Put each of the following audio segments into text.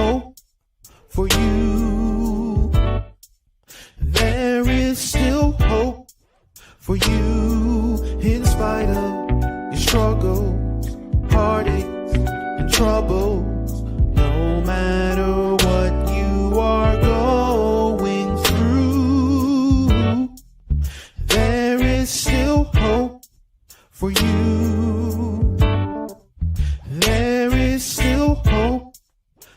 hope for you. There is still hope for you in spite of your struggles, heartaches, and troubles. No matter what you are going through, there is still hope for you. There is still hope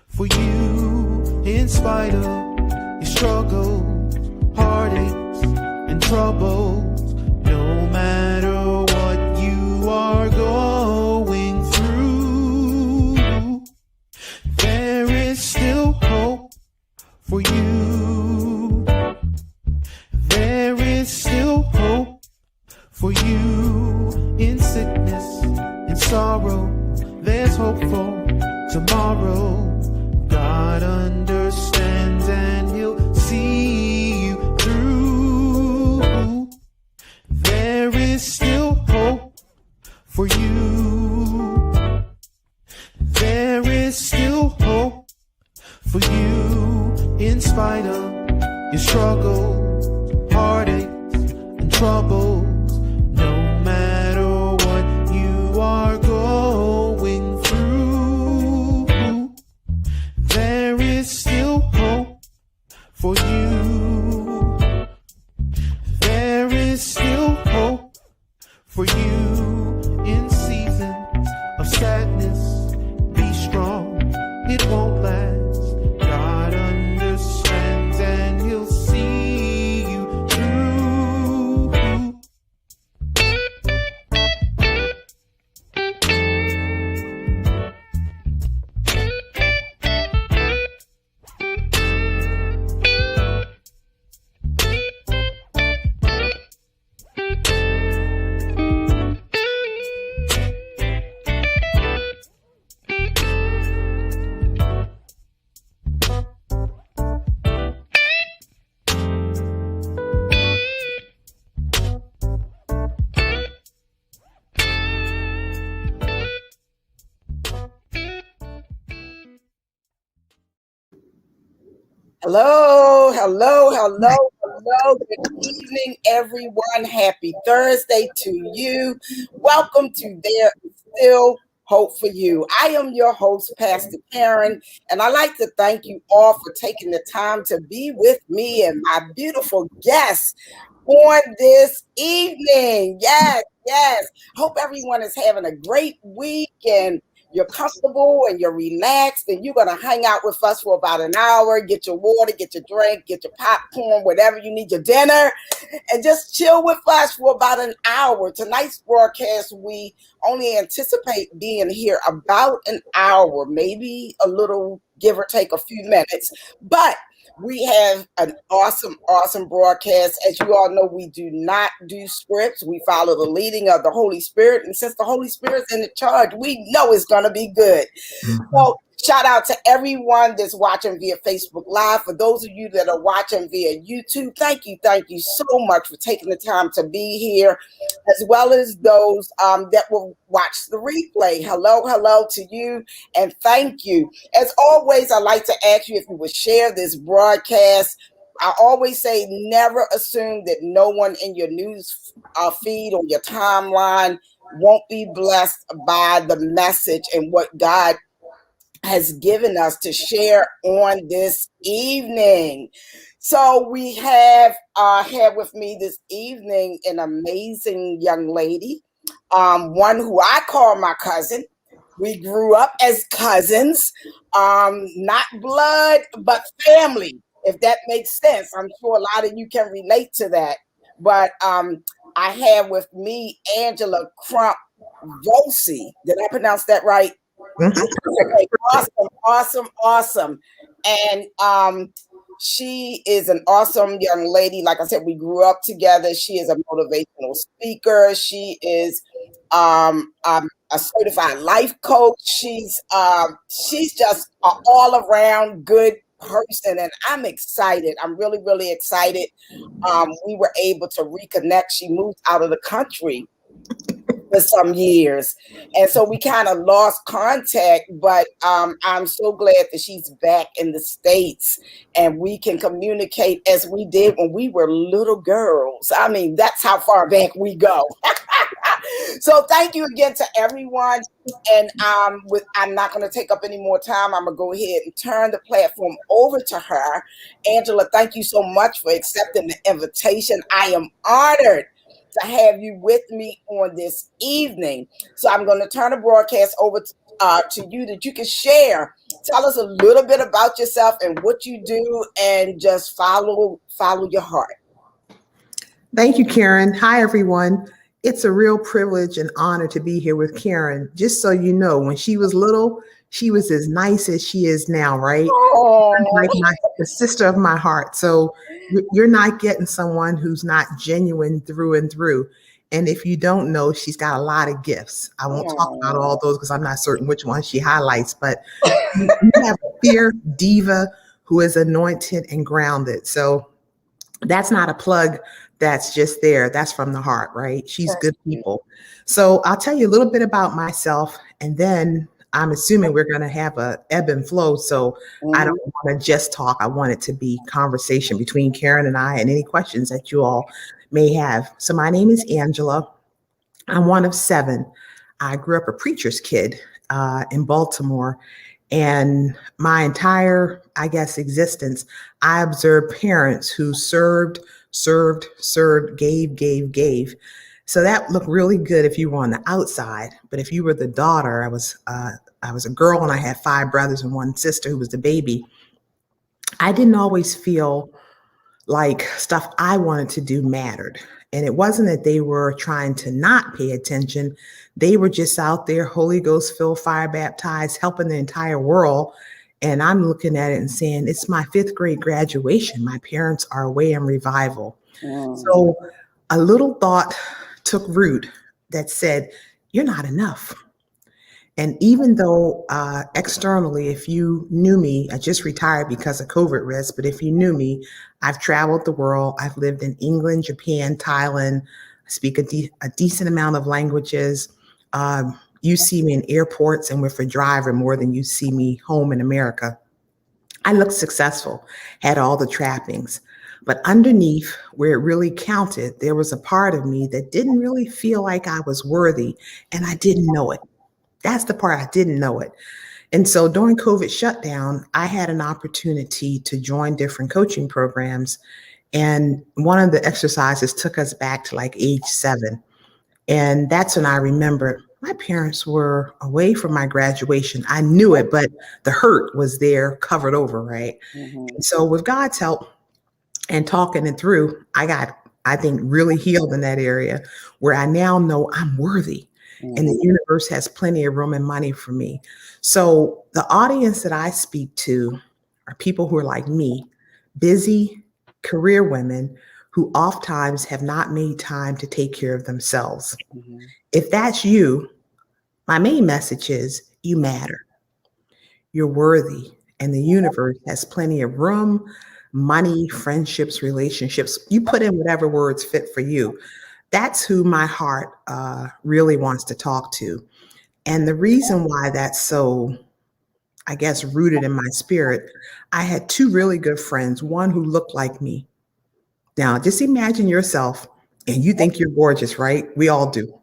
for you in spite of your struggles, heartaches, and troubles. No matter what you are going through, there is still hope for you. There is still hope for you in sickness, in sorrow. There's hope for tomorrow. God understands and he'll see you through. There is still hope for you. There is still hope for you in spite of your struggles, heartaches, and troubles. No matter what you are going through, there is still hope for you. There is still hope for you in seasons of sadness. Be strong, it won't last. God understands and he'll see you through. Hello. Good evening, everyone. Happy Thursday to you. Welcome to There Is Still Hope for You. I am your host, Pastor Karen, and I'd like to thank you all for taking the time to be with me and my beautiful guests on this evening. Yes. Hope everyone is having a great week and you're comfortable and you're relaxed and you're going to hang out with us for about an hour, get your water, get your drink, get your popcorn, whatever you need, your dinner, and just chill with us for about an hour. Tonight's broadcast, we only anticipate being here about an hour, maybe a little give or take a few minutes, but we have an awesome broadcast. As you all know, we do not do scripts. We follow the leading of the Holy Spirit. And since the Holy Spirit's in the charge, we know it's going to be good. So shout out to everyone that's watching via Facebook Live. For those of you that are watching via YouTube, thank you so much for taking the time to be here, as well as those that will watch the replay. Hello to you, and thank you. As always, I'd like to ask you if you would share this broadcast. I always say never assume that no one in your news feed or your timeline won't be blessed by the message and what God has given us to share on this evening. So we have with me this evening an amazing young lady, one who I call my cousin. We grew up as cousins, not blood, but family, if that makes sense. I'm sure a lot of you can relate to that. But I have with me Angela Crump-Volcy. Did I pronounce that right? Okay, awesome. And she is an awesome young lady. Like I said, we grew up together. She is a motivational speaker. She is a certified life coach. She's just an all-around good person, and I'm excited. I'm really excited. We were able to reconnect. She moved out of the country for some years. And so we kind of lost contact, but I'm so glad that she's back in the States and we can communicate as we did when we were little girls. I mean, that's how far back we go. So thank you again to everyone. And I'm not going to take up any more time. I'm going to go ahead and turn the platform over to her. Angela, thank you so much for accepting the invitation. I am honored to have you with me on this evening. So I'm going to turn the broadcast over to you that you can share. Tell us a little bit about yourself and what you do, and just follow your heart. Thank you, Karen. Hi, everyone. It's a real privilege and honor to be here with Karen. Just so you know, when she was little, she was as nice as she is now, right? Like the sister of my heart. So you're not getting someone who's not genuine through and through. And if you don't know, she's got a lot of gifts. I won't talk about all those because I'm not certain which one she highlights, but you have a fierce diva who is anointed and grounded. So that's not a plug that's just there. That's from the heart, right? She's good people. So I'll tell you a little bit about myself, and then I'm assuming we're going to have a ebb and flow. So I don't want to just talk. I want it to be conversation between Karen and I and any questions that you all may have. So my name is Angela. I'm one of 7. I grew up a preacher's kid in Baltimore. And my entire, I guess, existence, I observed parents who served, gave. So that looked really good if you were on the outside. But if you were the daughter, I was a girl and I had 5 brothers and 1 sister who was the baby. I didn't always feel like stuff I wanted to do mattered. And it wasn't that they were trying to not pay attention. They were just out there, Holy Ghost filled, fire baptized, helping the entire world. And I'm looking at it and saying, it's my 5th grade graduation. My parents are away in revival. So a little thought took root that said, you're not enough. And even though externally, if you knew me, I just retired because of COVID risk, but if you knew me, I've traveled the world. I've lived in England, Japan, Thailand. I speak a decent amount of languages. You see me in airports and with a driver more than you see me home in America. I looked successful, had all the trappings. But underneath, where it really counted, there was a part of me that didn't really feel like I was worthy, and I didn't know it. That's the part I didn't know it. And so during COVID shutdown, I had an opportunity to join different coaching programs. And one of the exercises took us back to like age 7. And that's when I remembered my parents were away from my graduation. I knew it, but the hurt was there covered over, right? And so with God's help and talking it through, I got, I think, really healed in that area where I now know I'm worthy. And the universe has plenty of room and money for me. So the audience that I speak to are people who are like me, busy career women who oftentimes have not made time to take care of themselves. If that's you, my main message is you matter. You're worthy. And the universe has plenty of room, money, friendships, relationships. You put in whatever words fit for you. That's who my heart really wants to talk to. And the reason why that's so, I guess, rooted in my spirit, I had 2 really good friends, one who looked like me. Now, just imagine yourself and you think you're gorgeous, right? We all do.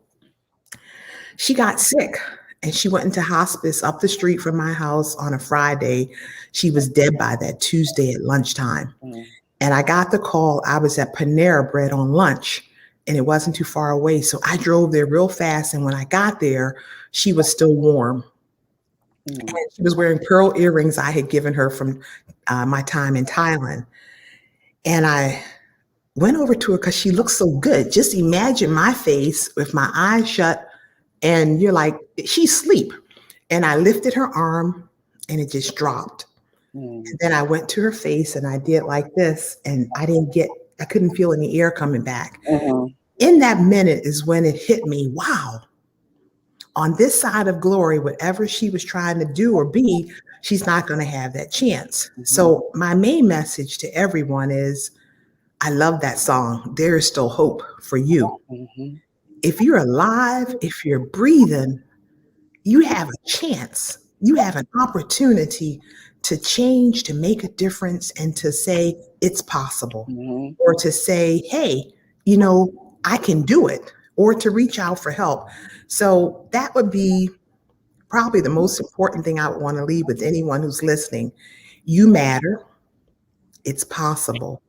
She got sick and she went into hospice up the street from my house on a Friday. She was dead by that Tuesday at lunchtime. And I got the call. I was at Panera Bread on lunch. And it wasn't too far away. So I drove there real fast. And when I got there, she was still warm. And she was wearing pearl earrings I had given her from my time in Thailand. And I went over to her because she looked so good. Just imagine my face with my eyes shut. And you're like, she's asleep. And I lifted her arm and it just dropped. And then I went to her face and I did like this. And I couldn't feel any air coming back. In that minute is when it hit me, wow, on this side of glory, whatever she was trying to do or be, she's not going to have that chance. So my main message to everyone is, I love that song. There is still hope for you. if you're alive, if you're breathing, you have a chance. You have an opportunity to change, to make a difference, and to say it's possible, Mhm. or to say, hey, I can do it, or to reach out for help. So that would be probably the most important thing I would want to leave with anyone who's listening. You matter. It's possible.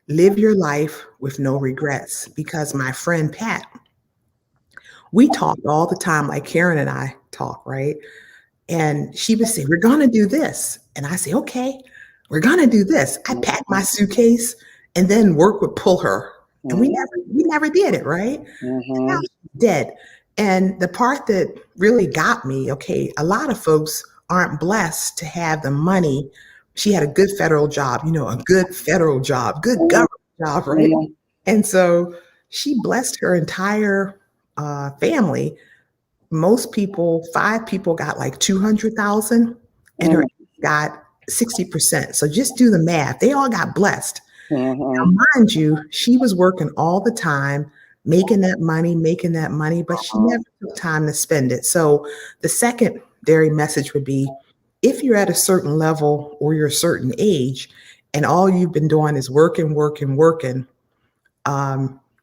Live your life with no regrets. Because my friend Pat, we talk all the time, like Karen and I talk, right? And she would say, we're going to do this. And I say, okay, we're going to do this. I pack my suitcase and then work would pull her. And we never did it, right? And now Mhm. she's dead. And the part that really got me, okay, a lot of folks aren't blessed to have the money. She had a good federal job, a good federal job, good Mhm. government job, right? Mhm. And so she blessed her entire family. Most people, 5 people got like 200,000 and her Mhm. got 60%. So just do the math. They all got blessed. Mhm. Now, mind you, she was working all the time, making that money, but she never took time to spend it. So the secondary message would be, if you're at a certain level or you're a certain age and all you've been doing is working, working, working,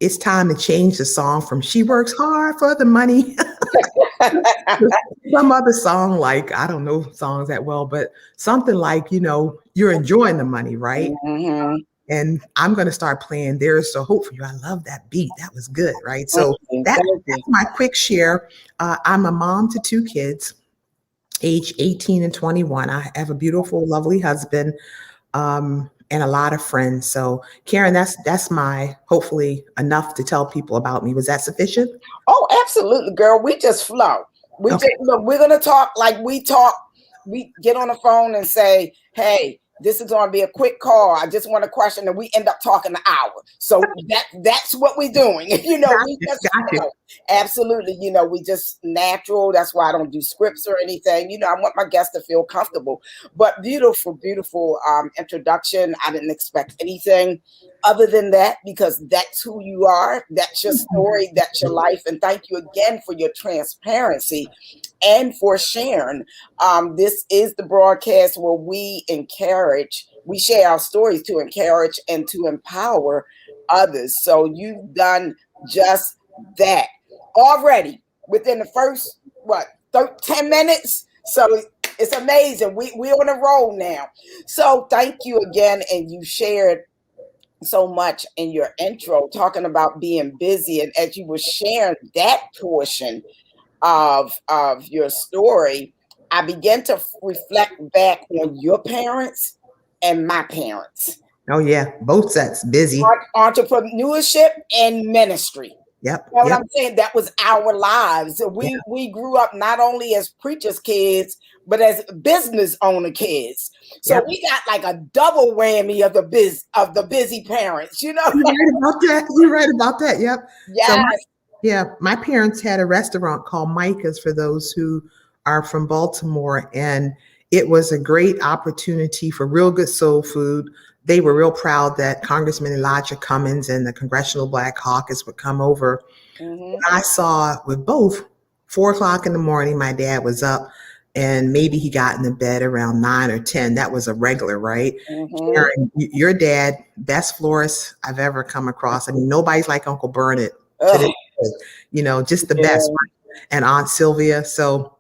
it's time to change the song from "She Works Hard for the Money" some other song, like, I don't know songs that well, but something like, you're enjoying the money, right? Mhm. And I'm going to start playing "There's the Hope for You." I love that beat. That was good, right? Thank So you. that's Thank you. my quick share. I'm a mom to 2 kids, age 18 and 21. I have a beautiful, lovely husband, and a lot of friends. So Karen, that's my, hopefully enough to tell people about me. Was that sufficient? Oh, absolutely, girl. We just flow. We just Okay. look. We're gonna talk like we talk. We get on the phone and say, "Hey, this is gonna be a quick call. I just want a question," and we end up talking an hour. So that's what we're doing. We Gotcha. just Gotcha. flow. Absolutely. We just natural. That's why I don't do scripts or anything. I want my guests to feel comfortable. But beautiful, beautiful introduction. I didn't expect anything other than that, because that's who you are, that's your story, that's your life. And thank you again for your transparency and for sharing. This is the broadcast where we share our stories to encourage and to empower others. So you've done just that already within the first, 10 minutes. So it's amazing. We're on a roll now. So thank you again. And you shared so much in your intro talking about being busy, and as you were sharing that portion of your story, I began to reflect back on your parents and my parents. Oh yeah, both sets busy. Entrepreneurship and ministry. Yep, You know what yep, I'm saying? That was our lives. yeah, We grew up not only as preachers' kids, but as business owner kids. So yep. we got like a double whammy of the busy parents. You're right about that. You're right about that. Yep. So Yes. my parents had a restaurant called Micah's, for those who are from Baltimore, and it was a great opportunity for real good soul food. They were real proud that Congressman Elijah Cummings and the Congressional Black Caucus would come over. Hmm. I saw with both, 4 o'clock in the morning, my dad was up, and maybe he got in the bed around 9 or 10. That was a regular, right? Hmm. Karen, your dad, best florist I've ever come across. I mean, nobody's like Uncle Bernard to this Oh, day, just the best, yeah. right? And Aunt Sylvia. So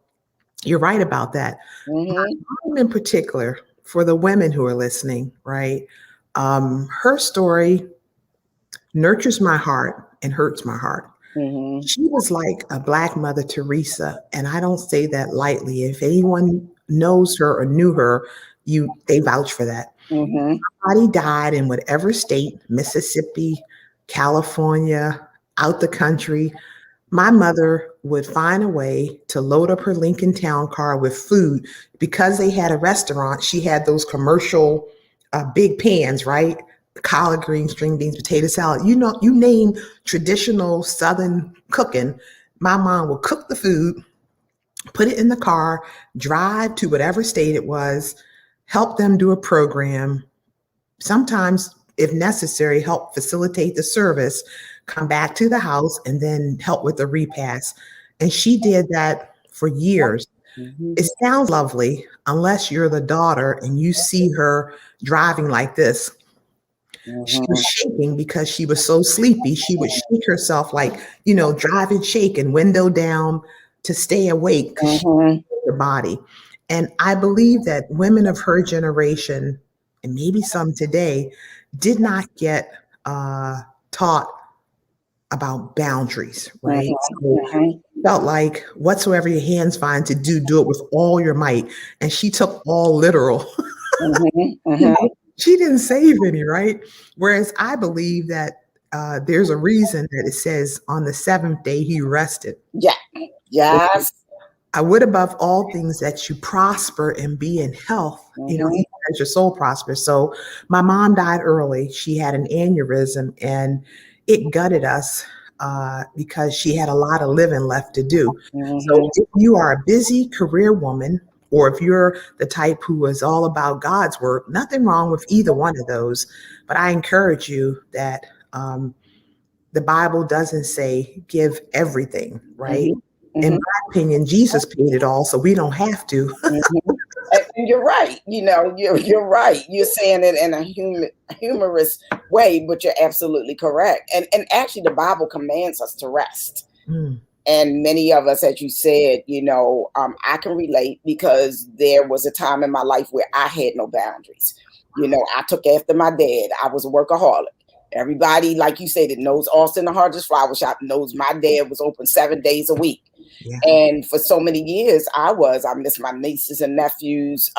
you're right about that. My Hmm. mom in particular, for the women who are listening, right? Her story nurtures my heart and hurts my heart. Hmm. She was like a Black Mother Teresa, and I don't say that lightly. If anyone knows her or knew her, they vouch for that. Hmm. Somebody died in whatever state, Mississippi, California, out the country. My mother would find a way to load up her Lincoln Town car with food. Because they had a restaurant, she had those commercial big pans, right? Collard greens, string beans, potato salad. You name traditional Southern cooking, my mom would cook the food, put it in the car, drive to whatever state it was, help them do a program, sometimes, if necessary, help facilitate the service, come back to the house, and then help with the repast. And she did that for years. Mhm. It sounds lovely unless you're the daughter and you see her driving like this. She was Mhm. shaking because she was so sleepy. She would shake herself like, you know, drive and shake and window down to stay awake because she Mhm. her body. And I believe that women of her generation, and maybe some today, did not get taught about boundaries, right? Mhm. So Mhm. felt like whatsoever your hands find to do, do it with all your might. And she took all literal. Mhm. You Mhm. know, she didn't save any, right? Whereas I believe that there's a reason that it says on the seventh day he rested. Yeah. Yes. I would above all things that you prosper and be in health, you know, Mhm. even as your soul prospers. So my mom died early. She had an aneurysm and it gutted us because she had a lot of living left to do. So Mhm. if you are a busy career woman, or if you're the type who is all about God's work, nothing wrong with either one of those. But I encourage you that the Bible doesn't say give everything, right? Mhm. In Mhm. my opinion, Jesus paid it all, so we don't have to. Mhm. And you're right. You know, you're right. You're saying it in a humorous way, but you're absolutely correct. And actually, the Bible commands us to rest. Mm, And many of us, as you said, I can relate because there was a time in my life where I had no boundaries. I took after my dad. I was a workaholic. Everybody, like you said, that knows Austin the Harvest Flower Shop knows my dad was open 7 days a week. yeah. And for so many years, I missed my nieces and nephews,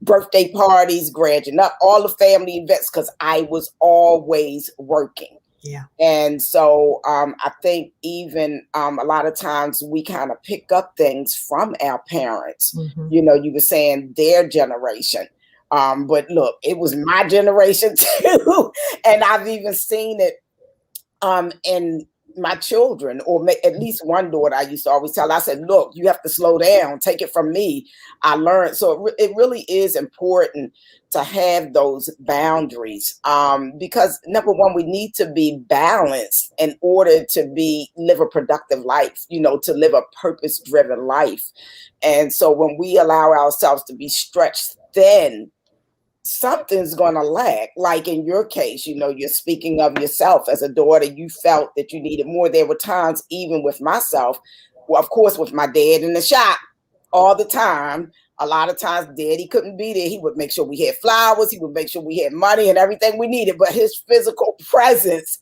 birthday parties, graduating up, all the family events, because I was always working. Yeah. And so I think even a lot of times we kind of pick up things from our parents. Hmm. You were saying their generation. But look, it was my generation too. And I've even seen it in my children, or at least one daughter. I used to always tell, I said, look, you have to slow down, take it from me. I learned. So it really is important to have those boundaries, because number one, we need to be balanced in order to live a productive life, to live a purpose driven life. And so when we allow ourselves to be stretched thin, something's going to lack. Like in your case, you're speaking of yourself as a daughter, you felt that you needed more. There were times, even with myself, well, of course, with my dad in the shop all the time. A lot of times, daddy couldn't be there. He would make sure we had flowers, he would make sure we had money and everything we needed, but his physical presence,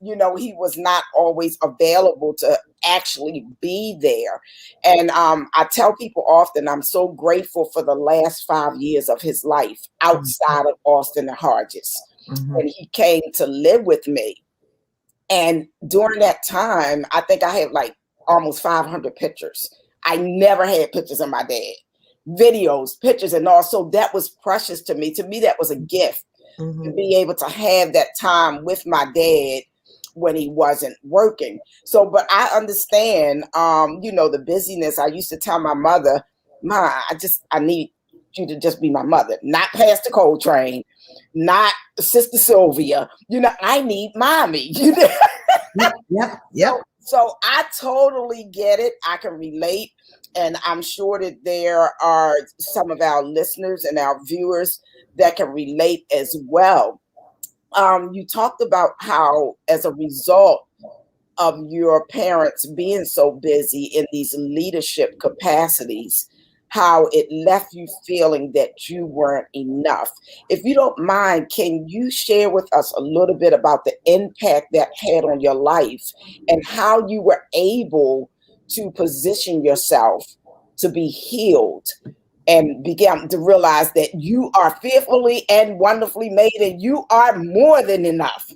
he was not always available to actually be there. And I tell people often, I'm so grateful for the last 5 years of his life outside of Austin and Harges Hmm. when he came to live with me. And during that time, I think I had like almost 500 pictures. I never had pictures of my dad, videos, pictures, and also that was precious to me. To me, that was a gift Hmm. to be able to have that time with my dad when he wasn't working. So, but I understand, the busyness. I used to tell my mother, Ma, I need you to just be my mother, not Pastor Coltrane, not Sister Sylvia. I need mommy. Yep. Yep. So, Yep. so I totally get it. I can relate. And I'm sure that there are some of our listeners and our viewers that can relate as well. You talked about how, as a result of your parents being so busy in these leadership capacities, how it left you feeling that you weren't enough. If you don't mind, can you share with us a little bit about the impact that had on your life and how you were able to position yourself to be healed and began to realize that you are fearfully and wonderfully made and you are more than enough?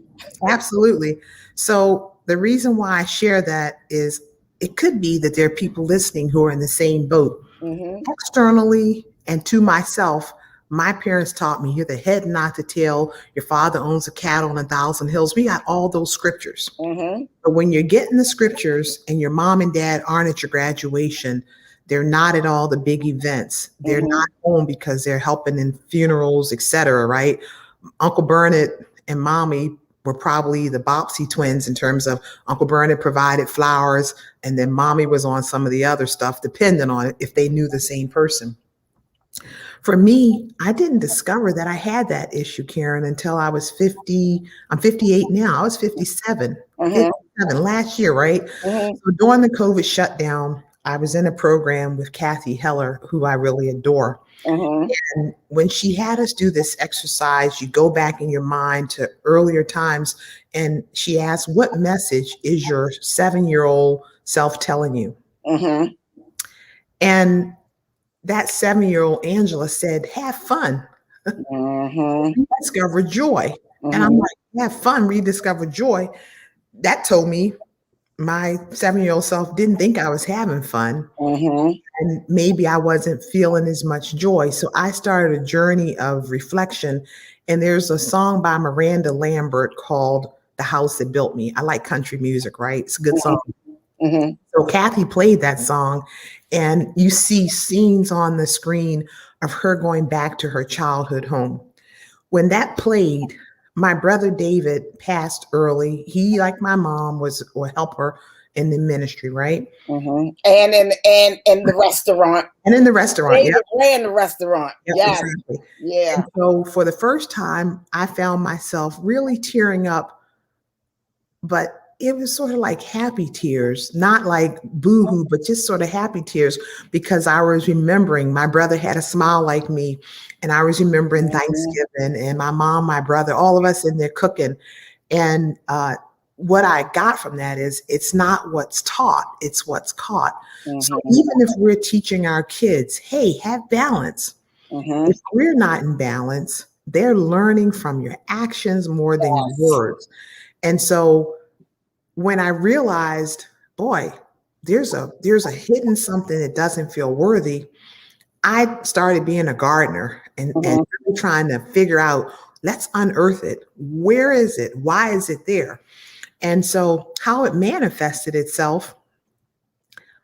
Absolutely. So the reason why I share that is it could be that there are people listening who are in the same boat. Mm-hmm. Externally and to myself, my parents taught me you're the head, not the tail. Your father owns a cattle on 1,000 hills. We got all those scriptures. Mm-hmm. But when you're getting the scriptures and your mom and dad aren't at your graduation, they're not at all the big events. They're Mm-hmm. not home because they're helping in funerals, etc. Right? Uncle Bernard and mommy were probably the Bobbsey twins in terms of Uncle Bernard provided flowers, and then mommy was on some of the other stuff, depending on if they knew the same person. For me, I didn't discover that I had that issue, Karen, until I was 50. I'm 58 now. I was 57, Mm-hmm. 57 last year, right? Mm-hmm. So during the COVID shutdown, I was in a program with Kathy Heller, who I really adore. Mm-hmm. And when she had us do this exercise, you go back in your mind to earlier times, and she asked, what message is your 7-year-old self telling you? Mm-hmm. And that 7-year-old Angela said, have fun, Mm-hmm. rediscover joy. And I'm Mm-hmm. like, have fun, rediscover joy. That told me my 7-year-old self didn't think I was having fun. Mm-hmm. And maybe I wasn't feeling as much joy. So I started a journey of reflection. And there's a song by Miranda Lambert called The House That Built Me. I like country music, right? It's a good song. Mm-hmm. So Kathy played that song, and you see scenes on the screen of her going back to her childhood home. When that played, my brother David passed early. He, like my mom, was a helper in the ministry, right? Mm-hmm. And in the restaurant. And in the restaurant, David ran the restaurant. Yep, Yes. exactly. Yeah. And so for the first time, I found myself really tearing up, but it was sort of like happy tears, not like boohoo, but just sort of happy tears, because I was remembering my brother had a smile like me, and I was remembering Mm-hmm. Thanksgiving and my mom, my brother, all of us in there cooking. And what I got from that is it's not what's taught, it's what's caught. So Mm-hmm. even if we're teaching our kids, hey, have balance, Mm-hmm. if we're not in balance, they're learning from your actions more than your Yes. words. And so when I realized, boy, there's a hidden something that doesn't feel worthy, I started being a gardener and Mm-hmm. really trying to figure out, let's unearth it. Where is it? Why is it there? And so how it manifested itself,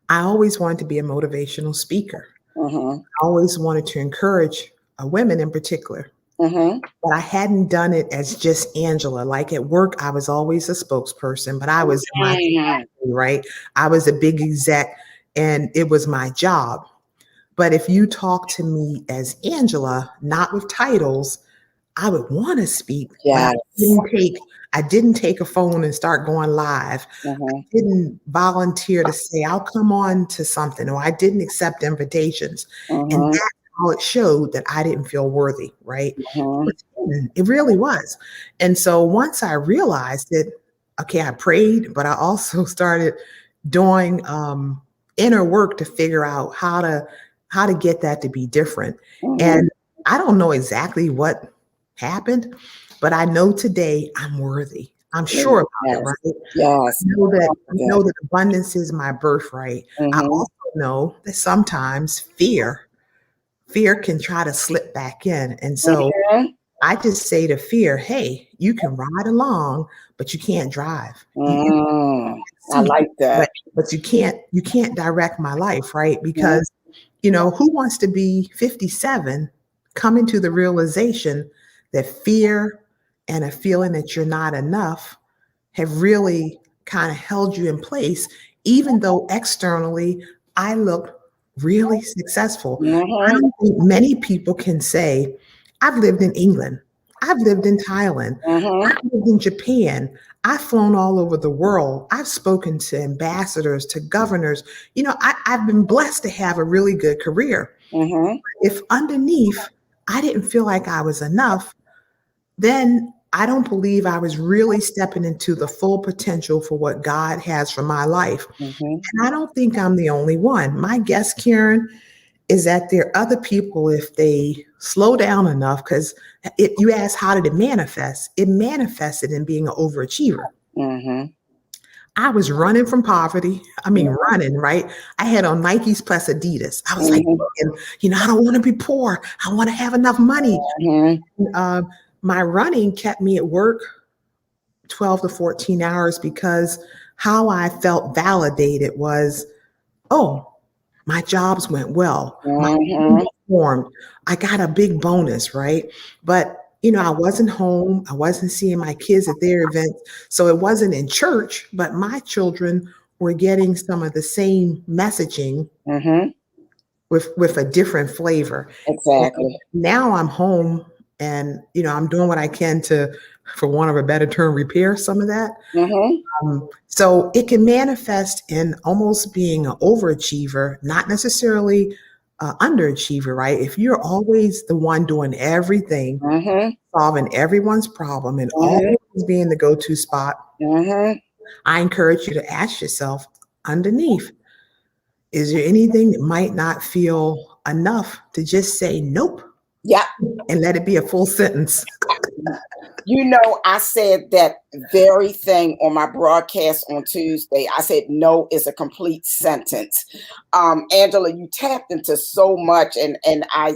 I always wanted to be a motivational speaker. Mm-hmm. I always wanted to encourage women in particular. Mm-hmm. But I hadn't done it as just Angela. Like at work, I was always a spokesperson, but I was in my Mm-hmm. right. I was a big exec, and it was my job. But if you talk to me as Angela, not with titles, I would want to speak, Yes. but I didn't take a phone and start going live. Mm-hmm. Didn't volunteer to say I'll come on to something, or I didn't accept invitations. And Mm-hmm. that's how it showed that I didn't feel worthy, right? Mm-hmm. It really was. And so once I realized it, okay, I prayed, but I also started doing inner work to figure out how to get that to be different. Mm-hmm. And I don't know exactly what happened, but I know today I'm worthy. I'm sure about Yes. it, right? Yes. I know that abundance is my birthright. I Mm-hmm. also know that sometimes fear can try to slip back in. And so Mm-hmm. I just say to fear, hey, you can ride along, but you can't drive. Mm. I like that. But you can't direct my life, right? Because who wants to be 57 coming to the realization that fear and a feeling that you're not enough have really kind of held you in place, even though externally I look really successful. I Mm-hmm. don't think many people can say, I've lived in England, I've lived in Thailand, Mm-hmm. I've lived in Japan, I've flown all over the world, I've spoken to ambassadors, to governors. I've been blessed to have a really good career. Mm-hmm. If underneath I didn't feel like I was enough, then I don't believe I was really stepping into the full potential for what God has for my life. Mm-hmm. And I don't think I'm the only one. My guess, Karen, is that there are other people, if they slow down enough, because you ask, how did it manifest? It manifested in being an overachiever. Mm-hmm. I was running from poverty. I mean, running, right? I had on Nikes plus Adidas. I was like, I don't want to be poor. I want to have enough money. Mm-hmm. My running kept me at work 12 to 14 hours because how I felt validated was, oh, my jobs went well. My Mm-hmm. performed. I got a big bonus, right? But I wasn't home. I wasn't seeing my kids at their events. So it wasn't in church, but my children were getting some of the same messaging Mm-hmm. with a different flavor. And Exactly. now I'm home and, I'm doing what I can to, for want of a better term, repair some of that. Mm-hmm. So it can manifest in almost being an overachiever, not necessarily underachiever, right? If you're always the one doing everything, Mm-hmm. solving everyone's problem, and Mm-hmm. always being the go-to spot, Mm-hmm. I encourage you to ask yourself underneath, is there anything that might not feel enough to just say nope Yeah. and let it be a full sentence? I said that very thing on my broadcast on Tuesday. I said, no is a complete sentence. Angela, you tapped into so much. And I,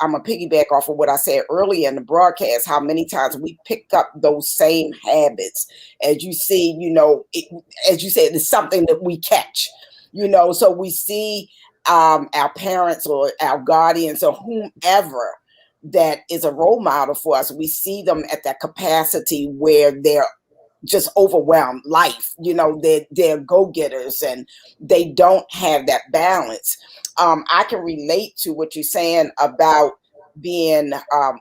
I'm a piggyback off of what I said earlier in the broadcast, how many times we pick up those same habits. As you see, as you said, it's something that we catch, so we see our parents or our guardians or whomever that is a role model for us. We see them at that capacity where they're just overwhelmed life, they're go-getters and they don't have that balance. I can relate to what you're saying about being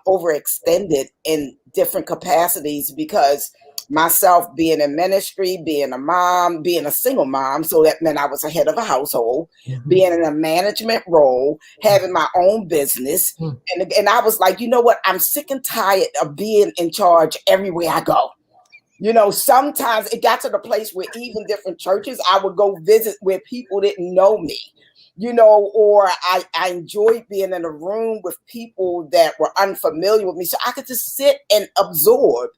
overextended in different capacities, because myself being in ministry, being a mom, being a single mom, so that meant I was a head of a household, being in a management role, having my own business. And I was like, you know what? I'm sick and tired of being in charge everywhere I go. Sometimes it got to the place where even different churches, I would go visit where people didn't know me, or I enjoyed being in a room with people that were unfamiliar with me. So I could just sit and absorb.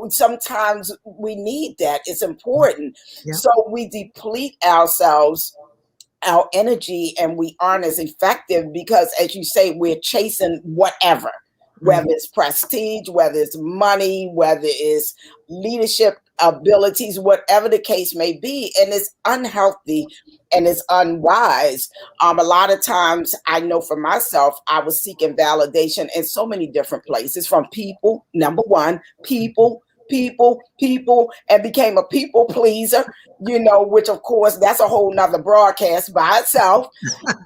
Sometimes we need that. It's important. Yeah. So we deplete ourselves, our energy, and we aren't as effective because, as you say, we're chasing whatever, whether it's prestige, whether it's money, whether it's leadership abilities, whatever the case may be. And it's unhealthy and it's unwise. A lot of times, I know for myself, I was seeking validation in so many different places, from people, number one, people, and became a people pleaser, which of course that's a whole nother broadcast by itself.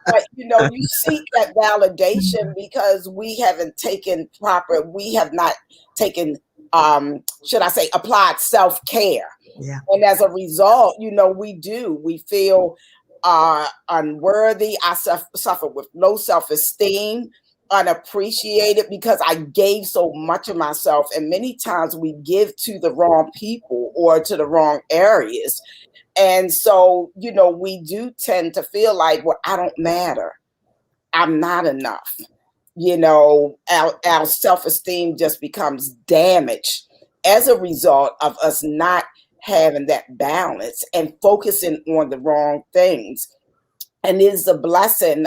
But you seek that validation because we have not taken, should I say, applied self-care. Yeah. And as a result, we feel unworthy. I suffer with low self-esteem, unappreciated, because I gave so much of myself. And many times we give to the wrong people or to the wrong areas. And so, we do tend to feel like, well, I don't matter. I'm not enough. Our self-esteem just becomes damaged as a result of us not having that balance and focusing on the wrong things. And it is a blessing.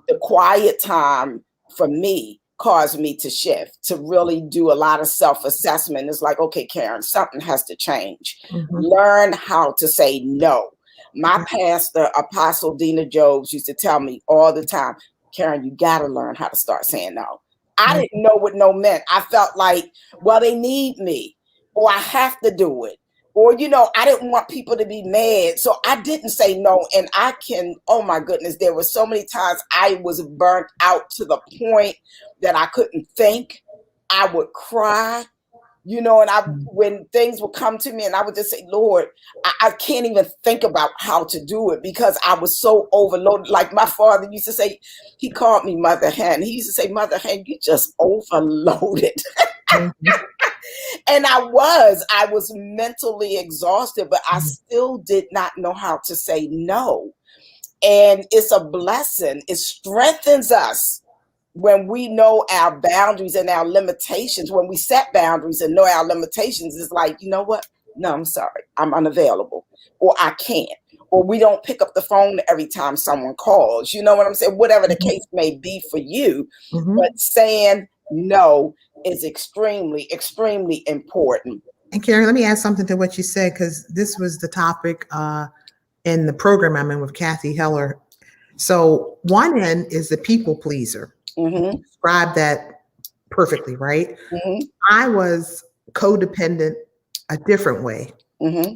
The quiet time for me caused me to shift, to really do a lot of self-assessment. It's like, okay, Karen, something has to change. Learn how to say no. My pastor, Apostle Dina Jobs, used to tell me all the time, Karen, you got to learn how to start saying no. I didn't know what no meant. I felt like, well, they need me, or I have to do it. Or, I didn't want people to be mad. So I didn't say no. And oh my goodness, there were so many times I was burnt out to the point that I couldn't think. I would cry, and when things would come to me and I would just say, Lord, I can't even think about how to do it because I was so overloaded. Like my father used to say, he called me Mother Hen. He used to say, Mother Hen, you just overloaded. And I was mentally exhausted, but I still did not know how to say no. And it's a blessing. It strengthens us when we know our boundaries and our limitations. When we set boundaries and know our limitations, it's like, you know what? No, I'm sorry. I'm unavailable, or I can't. Or we don't pick up the phone every time someone calls. You know what I'm saying? Whatever the case may be for you. But saying no is extremely, extremely important. And Karen, let me add something to what you said, because this was the topic in the program I'm in with Kathy Heller. So one end is the people pleaser. Describe that perfectly, right? Mm-hmm. I was codependent a different way. Mm-hmm.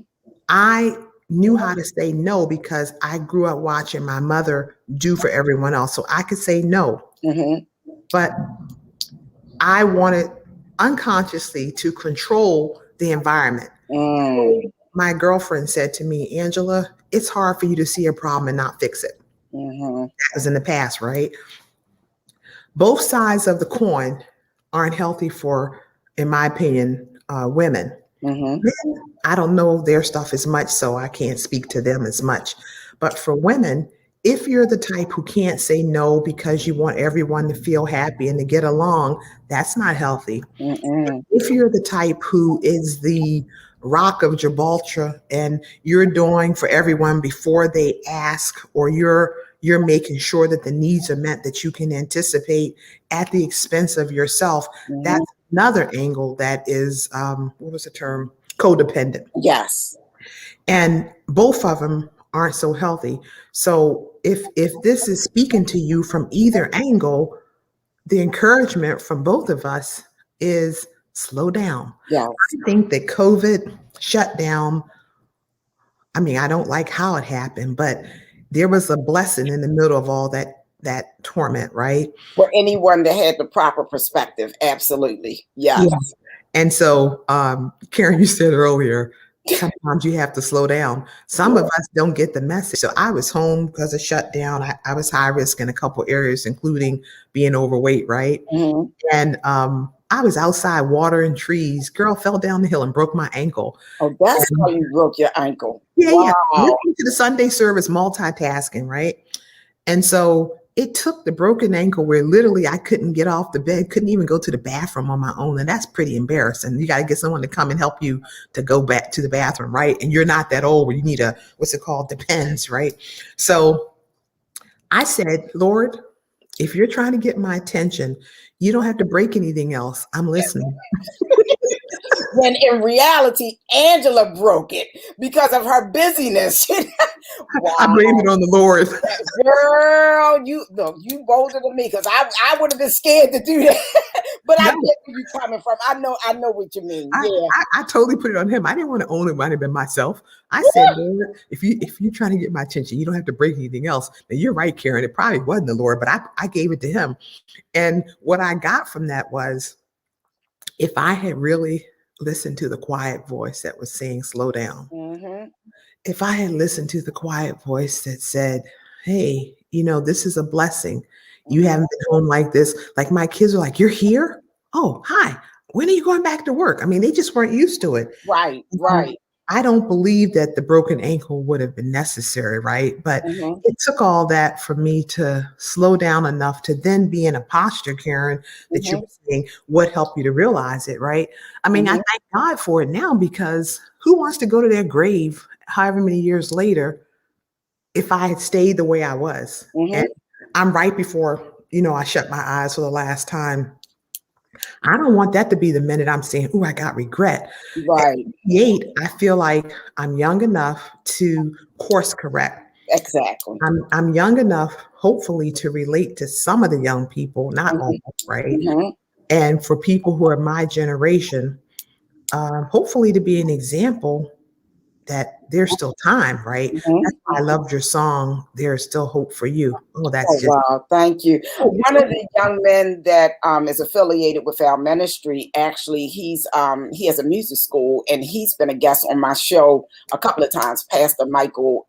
I knew how to say no because I grew up watching my mother do for everyone else. So I could say no. Mm-hmm. But I wanted unconsciously to control the environment. Mm. My girlfriend said to me, Angela, it's hard for you to see a problem and not fix it. Mm-hmm. That was in the past, right? Both sides of the coin aren't healthy for, in my opinion, women. Mm-hmm. Men, I don't know their stuff as much, so I can't speak to them as much. But for women, if you're the type who can't say no because you want everyone to feel happy and to get along, that's not healthy. Mm-mm. If you're the type who is the rock of Gibraltar and you're doing for everyone before they ask, or you're making sure that the needs are met that you can anticipate at the expense of yourself, Mm-hmm. that's another angle that is what was the term? Codependent. Yes. And both of them aren't so healthy. So if this is speaking to you from either angle, the encouragement from both of us is slow down. Yes. I think that COVID shut down. I mean, I don't like how it happened, but there was a blessing in the middle of all that torment, right? For anyone that had the proper perspective, absolutely. Yes. Yeah. And so, Karen, you said earlier, sometimes you have to slow down. Some of us don't get the message. So I was home because of shutdown. I was high risk in a couple areas, including being overweight, right? Mm-hmm. And I was outside watering trees. Girl fell down the hill and broke my ankle. Oh, that's And how you broke your ankle. yeah, Wow. listening to the Sunday service, multitasking, right? And so it took the broken ankle where literally I couldn't get off the bed, couldn't even go to the bathroom on my own. And that's pretty embarrassing. You got to get someone to come and help you to go back to the bathroom, right? And you're not that old where you need a, what's it called? Depends, right? So I said, Lord, if you're trying to get my attention, you don't have to break anything else. I'm listening. When in reality, Angela broke it because of her busyness. Wow. I blame it on the Lord. Girl, you bolder than me because I would have been scared to do that. But I No. get where you're coming from. I know what you mean. Yeah. I totally put it on him. I didn't want to own it. Might have been myself. I said, Lord, if you're trying to get my attention, you don't have to break anything else. Now you're right, Karen. It probably wasn't the Lord, but I gave it to him. And what I got from that was, if I had really listened to the quiet voice that was saying, slow down, Mm-hmm. if I had listened to the quiet voice that said, hey, this is a blessing. You haven't been home like this. Like my kids are like, you're here? Oh, hi. When are you going back to work? I mean, they just weren't used to it. Right. Right. I don't believe that the broken ankle would have been necessary, right? But Mm-hmm. it took all that for me to slow down enough to then be in a posture, Karen, that you were saying what helped you to realize it, right? I mean, I thank God for it now, because who wants to go to their grave however many years later if I had stayed the way I was? Mm-hmm. And I'm right before, I shut my eyes for the last time. I don't want that to be the minute I'm saying, oh, I got regret. Right. At 58, I feel like I'm young enough to course correct. Exactly. I'm young enough, hopefully, to relate to some of the young people, not all, right? Mm-hmm. And for people who are my generation, hopefully to be an example that there's still time, right? Mm-hmm. That's why I loved your song, There's Still Hope for You. Oh, that's Oh, just wow. Thank you. One of the young men that is affiliated with our ministry, actually, he has a music school, and he's been a guest on my show a couple of times, Pastor Michael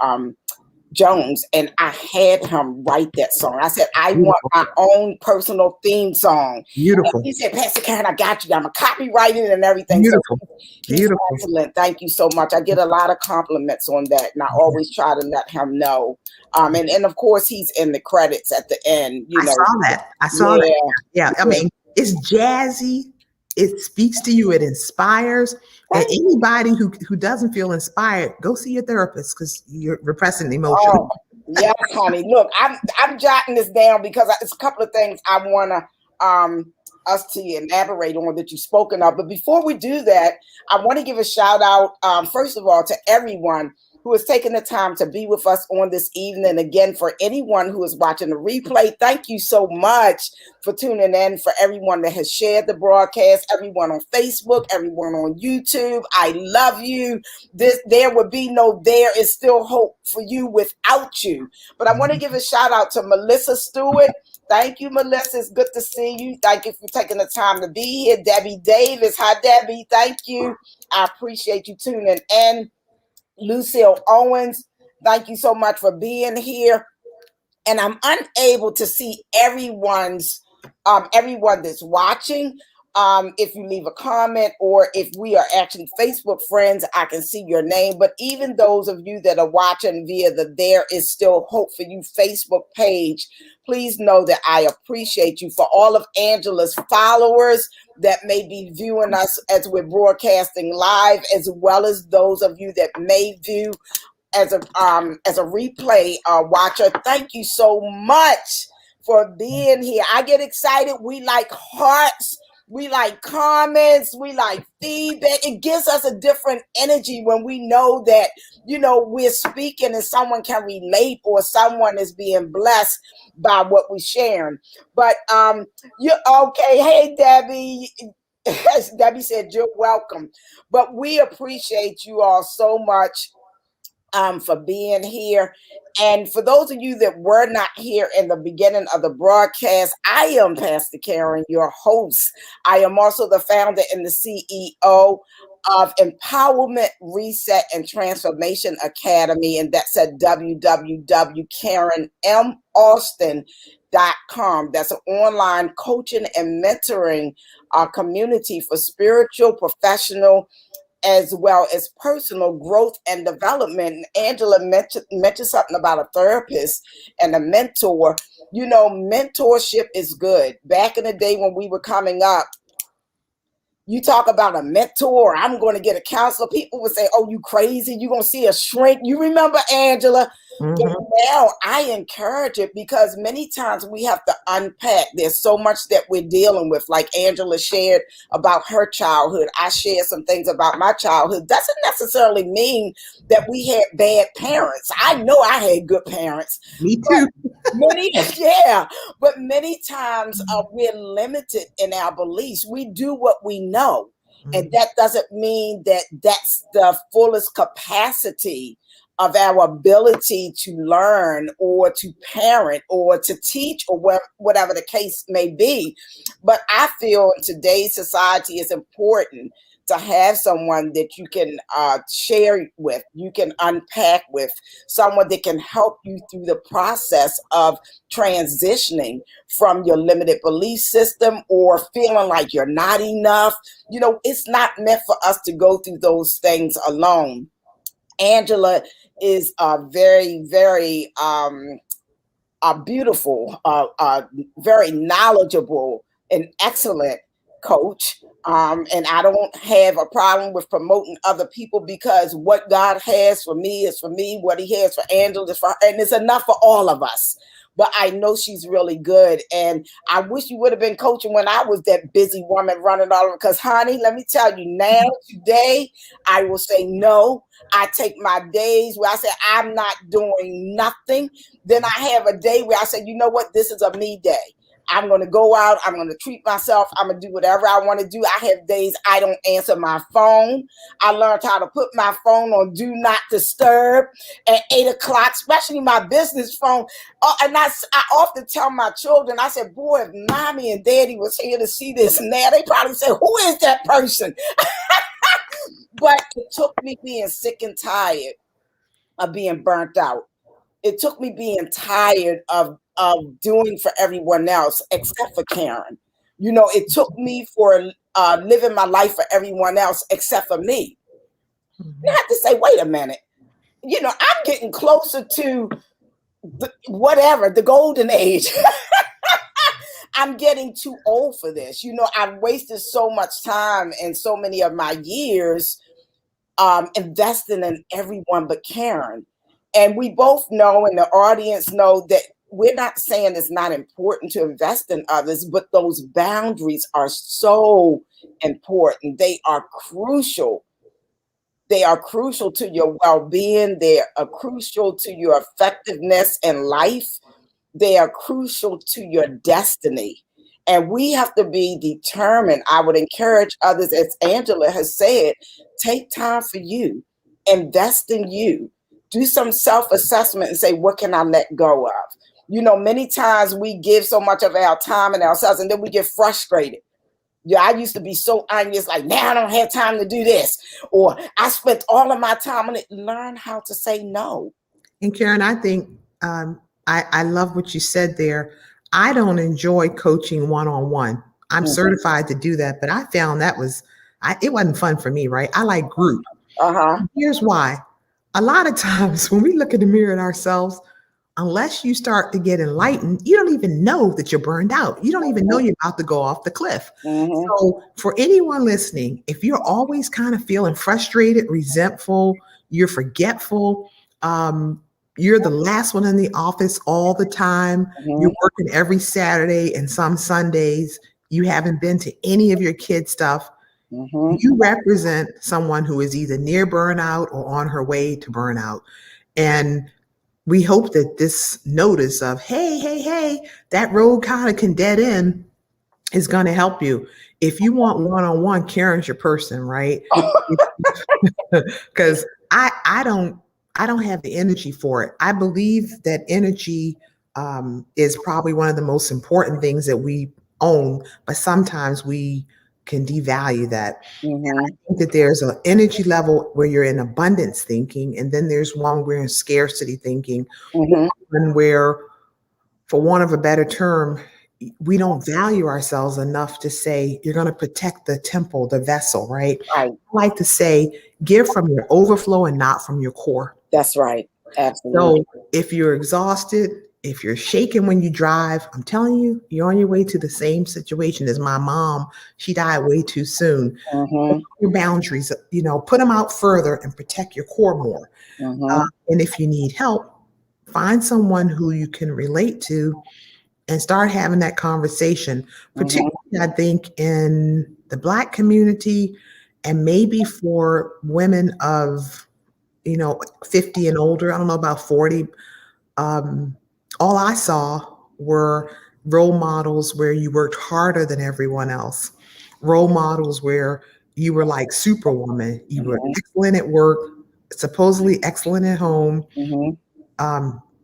Jones, and I had him write that song. I said, I want my own personal theme song. beautiful. And he said, Pastor Karen, I got you. I'm a copywriting and everything. Beautiful. So he's excellent. Thank you so much. I get a lot of compliments on that, and I always try to let him know. And of course, he's in the credits at the end. I saw that. Yeah. I mean, it's jazzy. It speaks to you. It inspires. And anybody who doesn't feel inspired, go see your therapist, because you're repressing emotion. Oh, yes, honey. Look, I'm jotting this down because it's a couple of things I want to us to elaborate on that you've spoken of. But before we do that, I want to give a shout out, first of all, to everyone who has taken the time to be with us on this evening. Again, for anyone who is watching the replay, thank you so much for tuning in. For everyone that has shared the broadcast, everyone on Facebook, everyone on YouTube, I love you. There would be no there is still hope for you without you. But I want to give a shout out to Melissa Stewart. Thank you, Melissa. It's good to see you. Thank you for taking the time to be here. Debbie Davis. Hi, Debbie. Thank you. I appreciate you tuning in. Lucille Owens, thank you so much for being here. And I'm unable to see everyone that's watching. If you leave a comment or if we are actually Facebook friends, I can see your name. But even those of you that are watching via the There Is Still Hope for You Facebook page, please know that I appreciate you. For all of Angela's followers that may be viewing us as we're broadcasting live, as well as those of you that may view as a replay watcher, thank you so much for being here. I get excited. We like hearts. We like comments. We like feedback. It gives us a different energy when we know that, we're speaking and someone can relate or someone is being blessed by what we're sharing. But you're okay. Hey, Debbie. Debbie said you're welcome. But we appreciate you all so much for being here. And for those of you that were not here in the beginning of the broadcast, I am Pastor Karen, your host. I am also the founder and the CEO of Empowerment, Reset, and Transformation Academy, and that's at www.karenmaustin.com. That's an online coaching and mentoring community for spiritual, professional, as well as personal growth and development. Angela mentioned something about a therapist and a mentor. Mentorship is good. Back in the day when we were coming up, you talk about a mentor, I'm going to get a counselor. People would say, oh, you crazy. You're going to see a shrink. You remember, Angela? Mm-hmm. But now I encourage it because many times we have to unpack. There's so much that we're dealing with. Like Angela shared about her childhood. I shared some things about my childhood. Doesn't necessarily mean that we had bad parents. I know I had good parents. Me too. But many times we're limited in our beliefs. We do what we know. And that doesn't mean that that's the fullest capacity of our ability to learn or to parent or to teach or whatever the case may be. But I feel in today's society it's important to have someone that you can share with, you can unpack with, someone that can help you through the process of transitioning from your limited belief system or feeling like you're not enough. It's not meant for us to go through those things alone. Angela is a very, very beautiful, very knowledgeable and excellent coach. And I don't have a problem with promoting other people because what God has for me is for me. What he has for Angela is for her, and it's enough for all of us. But I know she's really good. And I wish you would have been coaching when I was that busy woman running all over. Because, honey, let me tell you now, today, I will say no. I take my days where I say I'm not doing nothing. Then I have a day where I say, you know what? This is a me day. I'm going to go out. I'm going to treat myself. I'm going to do whatever I want to do. I have days I don't answer my phone. I learned how to put my phone on do not disturb at 8 o'clock, especially my business phone. And I often tell my children, I said, boy, if mommy and daddy was here to see this now, they probably say, who is that person? But it took me being sick and tired of being burnt out. It took me being tired of doing for everyone else except for Karen. It took me for living my life for everyone else except for me. And I have to say, wait a minute. I'm getting closer to the golden age. I'm getting too old for this. I've wasted so much time and so many of my years investing in everyone but Karen. And we both know, and the audience know, that we're not saying it's not important to invest in others, but those boundaries are so important. They are crucial They are crucial to your well-being. They are crucial to your effectiveness in life. They are crucial to your destiny. And we have to be determined. I would encourage others, as Angela has said, take time for you, invest in you, do some self-assessment and say, what can I let go of? You know, many times we give so much of our time and ourselves, and then we get frustrated. Yeah, I used to be so anxious, like, now I don't have time to do this, or I spent all of my time on it. Learn how to say no. And Karen, I think I love what you said there. I don't enjoy coaching one-on-one. I'm certified to do that, but I found it wasn't fun for me, right? I like group. Here's why. A lot of times when we look in the mirror at ourselves, unless you start to get enlightened, you don't even know that you're burned out. You don't even know you're about to go off the cliff. So for anyone listening, if you're always kind of feeling frustrated, resentful, you're forgetful, you're the last one in the office all the time, you're working every Saturday and some Sundays, you haven't been to any of your kids' stuff, you represent someone who is either near burnout or on her way to burnout. And we hope that this notice of, hey, that road kind of can dead end is going to help you. If you want one-on-one, Karen's your person, right? Because I don't have the energy for it. I believe that energy is probably one of the most important things that we own, but sometimes we can devalue that. And I think that there's an energy level where you're in abundance thinking, and then there's one where in scarcity thinking, and where, for want of a better term, we don't value ourselves enough to say, you're going to protect the temple, the vessel, right? I like to say, give from your overflow and not from your core. That's right. Absolutely. So if you're exhausted, if you're shaking when you drive, I'm telling you, you're on your way to the same situation as my mom. She died way too soon. Your boundaries, put them out further and protect your core more. And if you need help, find someone who you can relate to and start having that conversation, particularly, I think, in the Black community, and maybe for women of, 50 and older. I don't know about 40. All I saw were role models where you worked harder than everyone else, role models where you were like Superwoman. You were excellent at work, supposedly excellent at home,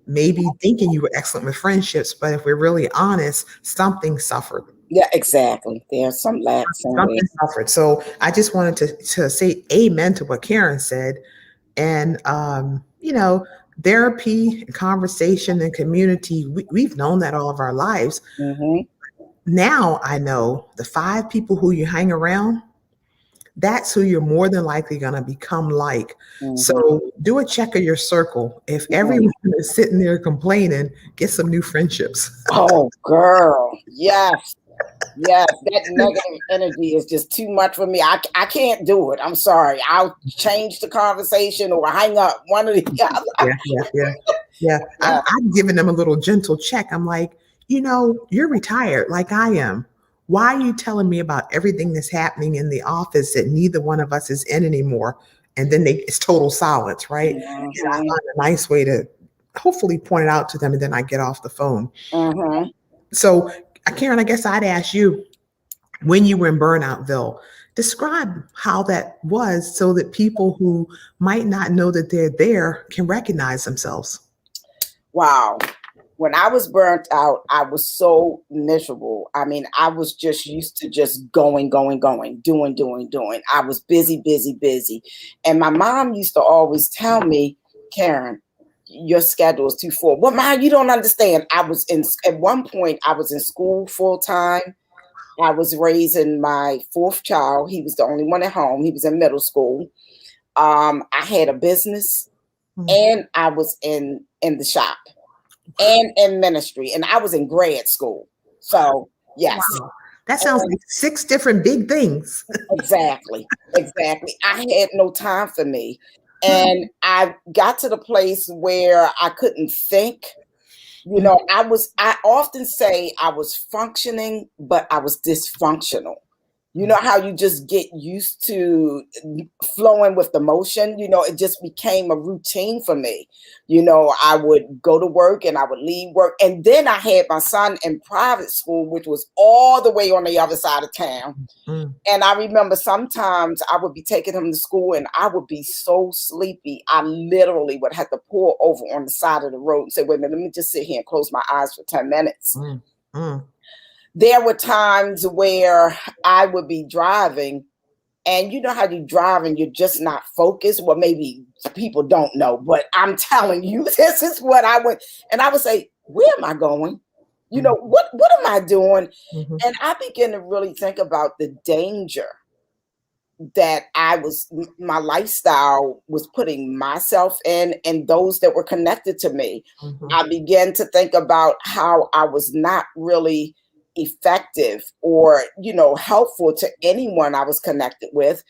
maybe thinking you were excellent with friendships, but if we're really honest, something suffered. Yeah, exactly. There's some lacks. Something suffered. So I just wanted to say amen to what Karen said. And, therapy, conversation, and community, we've known that all of our lives. Now I know the 5 people who you hang around, that's who you're more than likely going to become like. So do a check of your circle. If everyone is sitting there complaining, get some new friendships. Oh, girl. Yes. Yes, that negative energy is just too much for me. I can't do it. I'm sorry. I'll change the conversation or hang up, one or the other. Yeah. I'm giving them a little gentle check. I'm like, you're retired like I am. Why are you telling me about everything that's happening in the office that neither one of us is in anymore? And then it's total silence, right? And I find a nice way to hopefully point it out to them, and then I get off the phone. So, Karen, I guess I'd ask you, when you were in Burnoutville, describe how that was so that people who might not know that they're there can recognize themselves. Wow. When I was burnt out, I was so miserable. I mean, I was just used to just going, doing. I was busy. And my mom used to always tell me, Karen, your schedule is too full. Well, Mom, you don't understand. At one point, I was in school full time. I was raising my 4th child. He was the only one at home. He was in middle school. I had a business, and I was in the shop and in ministry, and I was in grad school. So yes. Wow. That sounds like 6 different big things. Exactly. I had no time for me. And I got to the place where I couldn't think. I often say I was functioning, but I was dysfunctional. You know how you just get used to flowing with the motion? It just became a routine for me. I would go to work and I would leave work. And then I had my son in private school, which was all the way on the other side of town. Mm. And I remember sometimes I would be taking him to school and I would be so sleepy. I literally would have to pull over on the side of the road and say, wait a minute, let me just sit here and close my eyes for 10 minutes. Mm. Mm. There were times where I would be driving, and you know how you drive and you're just not focused. Well, maybe people don't know, but I'm telling you, this is what I would, and I would say, where am I going? What am I doing? Mm-hmm. And I began to really think about the danger that my lifestyle was putting myself in and those that were connected to me. Mm-hmm. I began to think about how I was not really effective or helpful to anyone I was connected with.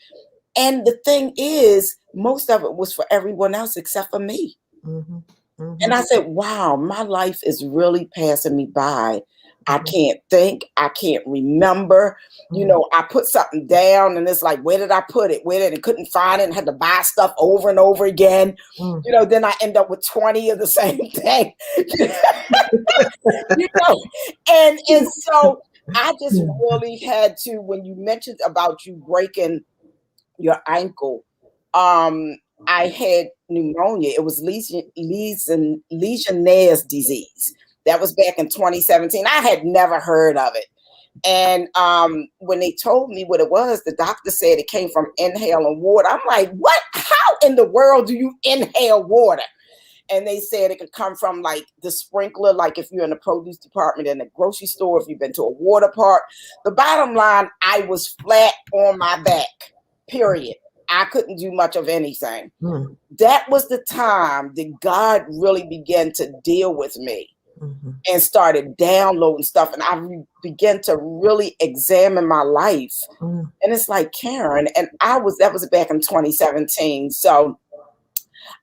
And the thing is, most of it was for everyone else except for me. Mm-hmm. Mm-hmm. And I said, wow, my life is really passing me by. I can't think, I can't remember. I put something down and it's like, where did I put it? And couldn't find it and had to buy stuff over and over again. Then I end up with 20 of the same thing. And so I just really had to, when you mentioned about you breaking your ankle, I had pneumonia. It was Legionnaire's disease. That was back in 2017. I had never heard of it. And when they told me what it was, the doctor said it came from inhaling water. I'm like, what? How in the world do you inhale water? And they said it could come from like the sprinkler, like if you're in the produce department in the grocery store, if you've been to a water park. The bottom line, I was flat on my back, period. I couldn't do much of anything. That was the time that God really began to deal with me and started downloading stuff. And I began to really examine my life. And it's like, Karen, and that was back in 2017. So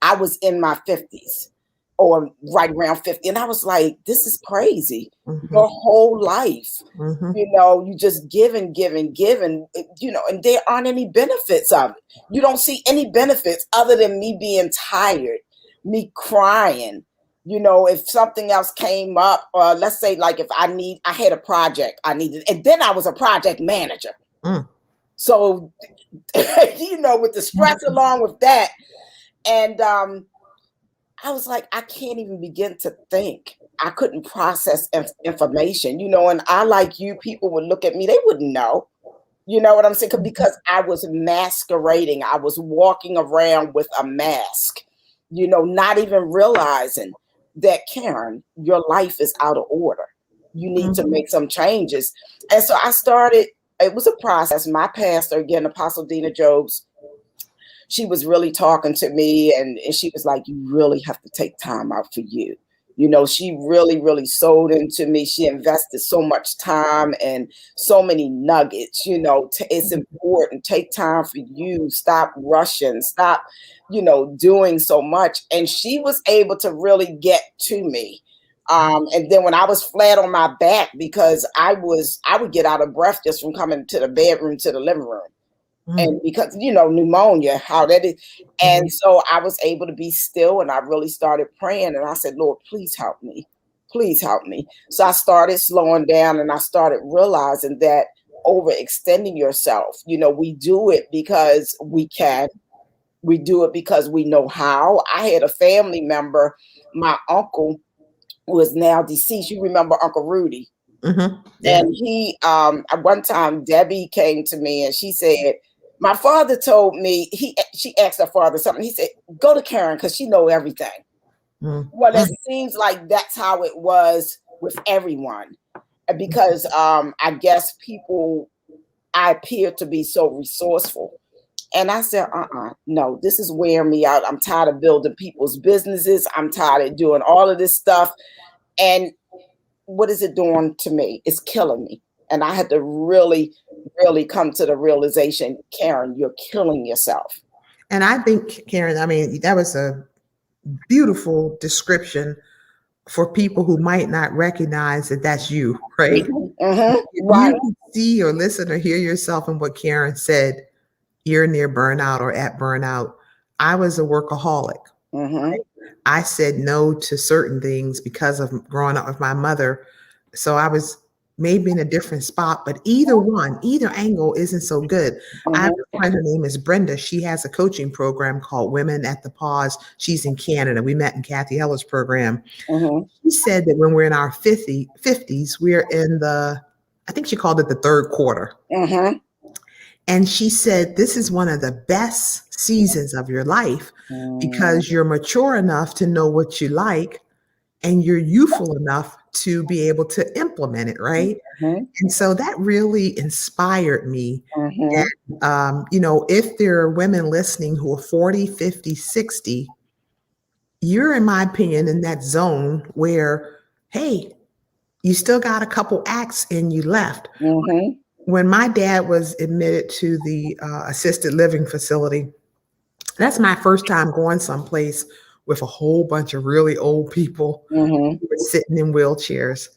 I was in my 50s or right around 50. And I was like, this is crazy. Your whole life, you just giving, and there aren't any benefits of it. You don't see any benefits other than me being tired, me crying. If something else came up, or let's say like if I had a project I needed, and then I was a project manager. So, with the stress along with that. And I was like, I can't even begin to think. I couldn't process information, and I, like you, people would look at me, they wouldn't know. You know what I'm saying? Because I was masquerading. I was walking around with a mask, not even realizing that, Karen, your life is out of order. You need to make some changes. And so I started, it was a process. My pastor, again, Apostle Dina Jobs, she was really talking to me, and she was like, you really have to take time out for you. She really, really sold into me. She invested so much time and so many nuggets. It's important. Take time for you. Stop rushing. Stop, doing so much. And she was able to really get to me. And then when I was flat on my back, because I would get out of breath just from coming to the bedroom to the living room. And because, pneumonia, how that is. And so I was able to be still, and I really started praying. And I said, Lord, please help me. Please help me. So I started slowing down, and I started realizing that overextending yourself, we do it because we can. We do it because we know how. I had a family member, my uncle, who is now deceased. You remember Uncle Rudy? Yeah. And he, at one time, Debbie came to me and she said, my father told me, she asked her father something. He said, go to Karen because she know everything. Well, it seems like that's how it was with everyone. Because I guess I appear to be so resourceful. And I said, no, this is wearing me out. I'm tired of building people's businesses. I'm tired of doing all of this stuff. And what is it doing to me? It's killing me. And I had to really, really come to the realization, Karen, you're killing yourself. And I think, Karen, that was a beautiful description for people who might not recognize that that's you, right? If Right. you see or listen or hear yourself in what Karen said, you're near burnout or at burnout. I was a workaholic. Mm-hmm. I said no to certain things because of growing up with my mother. So I was maybe in a different spot, but either angle isn't so good. I have a friend, her name is Brenda. She has a coaching program called Women at the Pause. She's in Canada. We met in Kathy Heller's program. Mm-hmm. She said that when we're in our 50s, we're in I think she called it the third quarter. Mm-hmm. And she said, this is one of the best seasons of your life because you're mature enough to know what you like and you're youthful enough to be able to implement it, right? Mm-hmm. And so that really inspired me. Mm-hmm. And, if there are women listening who are 40, 50, 60, you're, in my opinion, in that zone where, hey, you still got a couple acts and you left. Mm-hmm. When my dad was admitted to the assisted living facility, that's my first time going someplace with a whole bunch of really old people Mm-hmm. who were sitting in wheelchairs.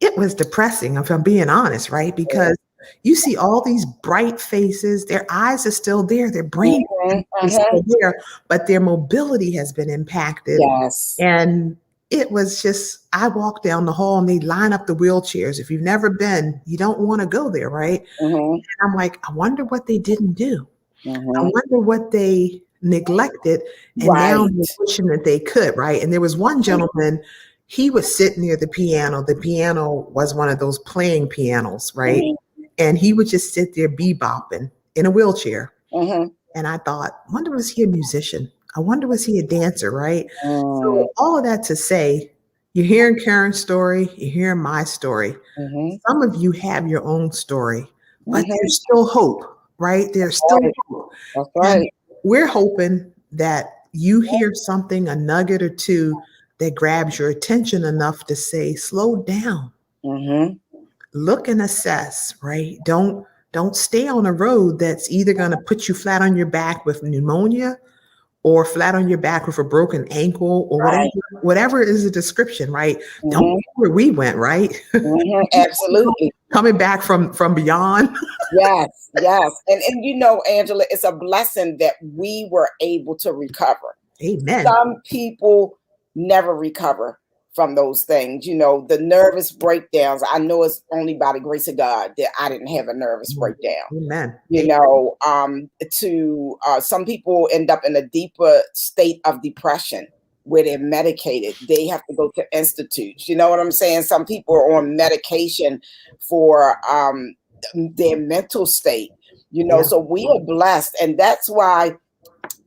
It was depressing, if I'm being honest, right? Because you see all these bright faces, their eyes are still there, their brain is Mm-hmm. still there, but their mobility has been impacted. Yes. And it was just, I walked down the hall and they line up the wheelchairs. If you've never been, you don't want to go there, right? Mm-hmm. And I'm like, I wonder what they didn't do. I Mm-hmm. wonder what they neglected. And now Right. they're wishing that they could, right? And there was one gentleman, he would sit near the piano. The piano was one of those playing pianos, right? Mm-hmm. And he would just sit there bebopping in a wheelchair. Mm-hmm. And I thought, wonder, was he a musician? I wonder, was he a dancer, right? Mm-hmm. So all of that to say, you're hearing Karen's story, you're hearing my story. Mm-hmm. Some of you have your own story, but Mm-hmm. there's still hope, right? There's still Right. hope. That's And right. we're hoping that you hear something, a nugget or two that grabs your attention enough to say, slow down, Mm-hmm. look and assess, right? Don't stay on a road that's either going to put you flat on your back with pneumonia or flat on your back with a broken ankle or Right. whatever is the description, right? Don't Mm-hmm. go where we went, right? Mm-hmm. Absolutely. Coming back from beyond. Yes, yes. And Angela, it's a blessing that we were able to recover. Amen. Some people never recover from those things. The nervous breakdowns. I know it's only by the grace of God that I didn't have a nervous breakdown. Amen. To some people end up in a deeper state of depression where they're medicated. They have to go to institutes. You know what I'm saying? Some people are on medication for their mental state. Yeah. So we are blessed, and that's why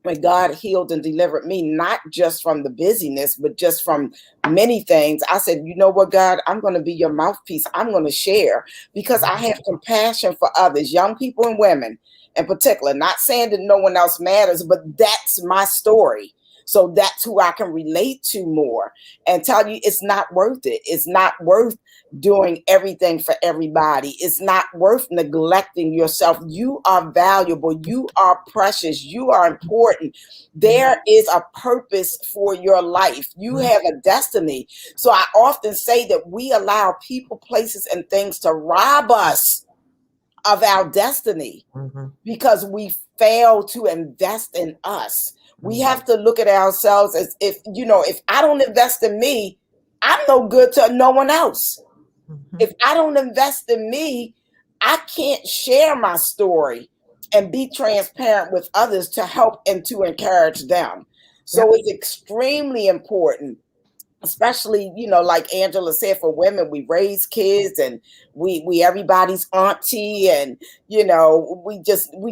when God healed and delivered me, not just from the busyness, but just from many things, I said, you know what, God, I'm going to be your mouthpiece. I'm going to share because I have compassion for others, young people and women in particular. Not saying that no one else matters, but that's my story. So that's who I can relate to more and tell you it's not worth it. It's not worth doing everything for everybody. It's not worth neglecting yourself. You are valuable. You are precious. You are important. There is a purpose for your life. You have a destiny. So I often say that we allow people, places, and things to rob us of our destiny because we fail to invest in us. We have to look at ourselves as if I don't invest in me, I'm no good to no one else. If I don't invest in me, I can't share my story and be transparent with others to help and to encourage them. So it's extremely important, especially, like Angela said, for women, we raise kids and we everybody's auntie, and we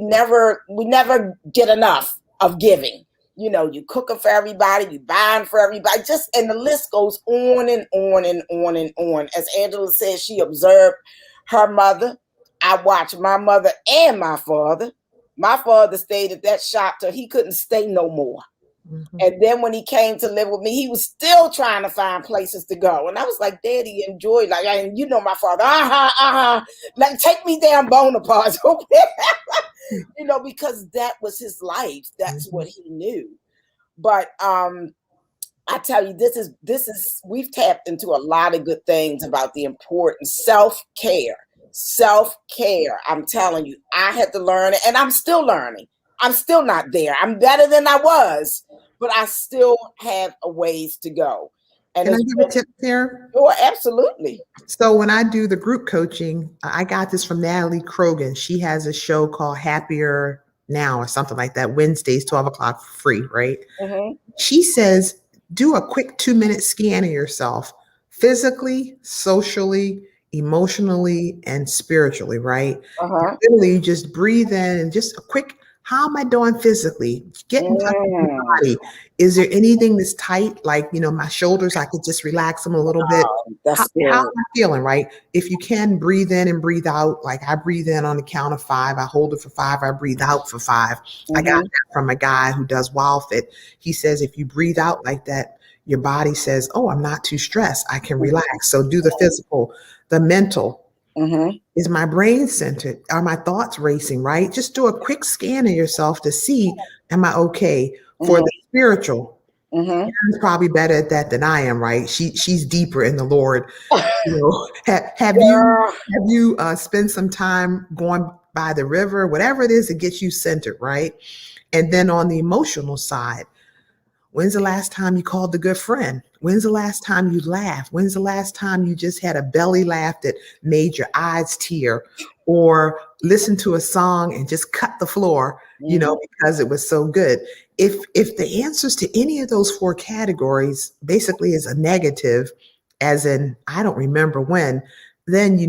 never get enough of giving. You cooking for everybody, you buying for everybody, and the list goes on and on and on and on. As Angela said, she observed her mother. I watched my mother and my father. My father stayed at that shop till he couldn't stay no more. And then when he came to live with me, he was still trying to find places to go. And I was like, Daddy, enjoy. And my father, like, take me down Bonaparte. Because that was his life. That's what he knew. But I tell you, this is we've tapped into a lot of good things about the importance self-care. Self-care. I'm telling you, I had to learn it and I'm still learning. I'm still not there. I'm better than I was, but I still have a ways to go. And Can I it's give a tip there? oh, absolutely. So when I do the group coaching, I got this from Natalie Krogan. She has a show called Happier Now or something like that, Wednesdays, 12 o'clock free, right? Mm-hmm. She says, do a quick 2-minute scan of yourself physically, socially, emotionally, and spiritually, right? Uh-huh. Literally just breathe in and just a quick, how am I doing physically? Get in touch with your Mm. body. Is there anything that's tight? Like, my shoulders, I could just relax them a little bit. How, That's how good. am I feeling, right? If you can breathe in and breathe out, like I breathe in on the count of 5, I hold it for 5, I breathe out for 5. I got Mm-hmm. that from a guy who does WildFit. He says if you breathe out like that, your body says, oh, I'm not too stressed. I can relax. So do the physical, the mental. Mm-hmm. Is my brain centered? Are my thoughts racing, right? Just do a quick scan of yourself to see, am I okay? For the spiritual, Mm-hmm. Karen's probably better at that than I am, right? She's deeper in the Lord. Have you Girl. spent some time going by the river, whatever it is that gets you centered, right? And then on the emotional side, when's the last time you called a good friend? When's the last time you laughed? When's the last time you just had a belly laugh that made your eyes tear, or listened to a song and just cut the floor, because it was so good? If the answers to any of those 4 categories basically is a negative, as in I don't remember when, then you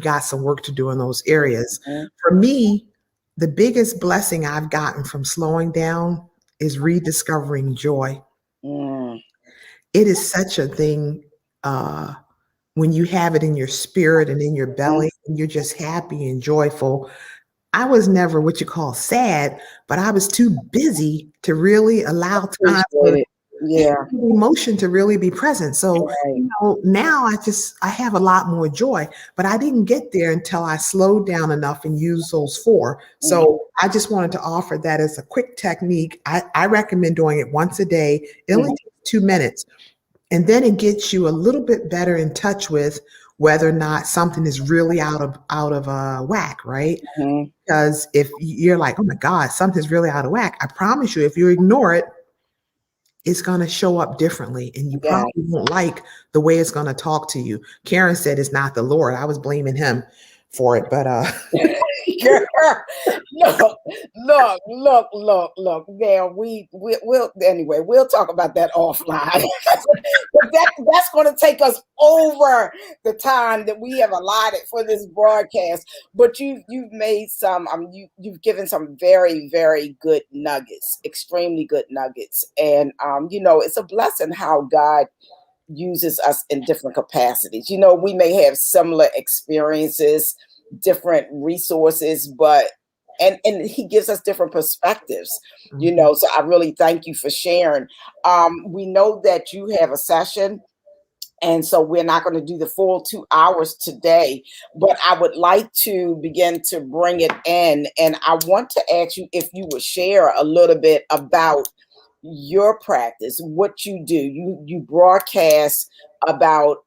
got some work to do in those areas. Mm-hmm. For me, the biggest blessing I've gotten from slowing down is rediscovering joy. Mm. It is such a thing when you have it in your spirit and in your belly, and you're just happy and joyful. I was never what you call sad, but I was too busy to really allow time for Appreciate it. Yeah. emotion to really be present. So, Right. now I have a lot more joy, but I didn't get there until I slowed down enough and used those 4. So I just wanted to offer that as a quick technique. I recommend doing it once a day. It only takes 2 minutes. And then it gets you a little bit better in touch with whether or not something is really out of whack, right? Mm-hmm. Because if you're like, oh my God, something's really out of whack, I promise you, if you ignore it, it's going to show up differently, and you Yeah. probably won't like the way it's going to talk to you. Karen said it's not the Lord. I was blaming him for it, but Girl, look. Now we'll anyway. We'll talk about that offline. But that's going to take us over the time that we have allotted for this broadcast. But you've made some. You've given some very, very good nuggets, extremely good nuggets, and it's a blessing how God uses us in different capacities. We may have similar experiences, different resources, but and he gives us different perspectives. So I really thank you for sharing. We know that you have a session, and so we're not going to do the full 2 hours today, but I would like to begin to bring it in, and I want to ask you if you would share a little bit about your practice, what you do. You broadcast about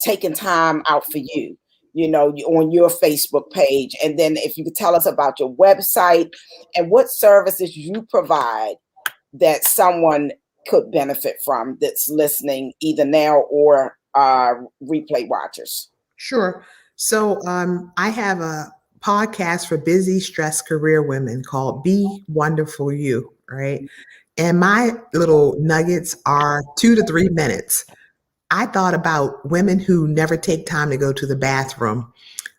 taking time out for you, on your Facebook page. And then if you could tell us about your website and what services you provide that someone could benefit from that's listening either now or replay watchers. Sure. So I have a podcast for busy, stressed career women called Be Wonderful You, right? And my little nuggets are 2 to 3 minutes. I thought about women who never take time to go to the bathroom.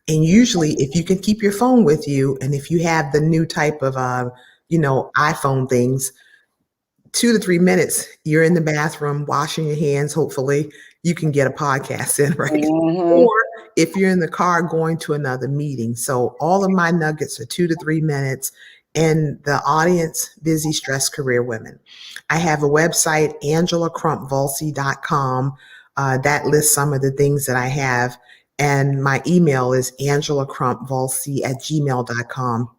And usually, if you can keep your phone with you, and if you have the new type of, iPhone things, 2 to 3 minutes, you're in the bathroom washing your hands. Hopefully, you can get a podcast in, right? Mm-hmm. Or if you're in the car going to another meeting. So all of my nuggets are 2 to 3 minutes. And the audience, busy, stressed career women. I have a website, AngelaCrump-Volcy.com. That lists some of the things that I have. And my email is AngelaCrump-Volcy@gmail.com.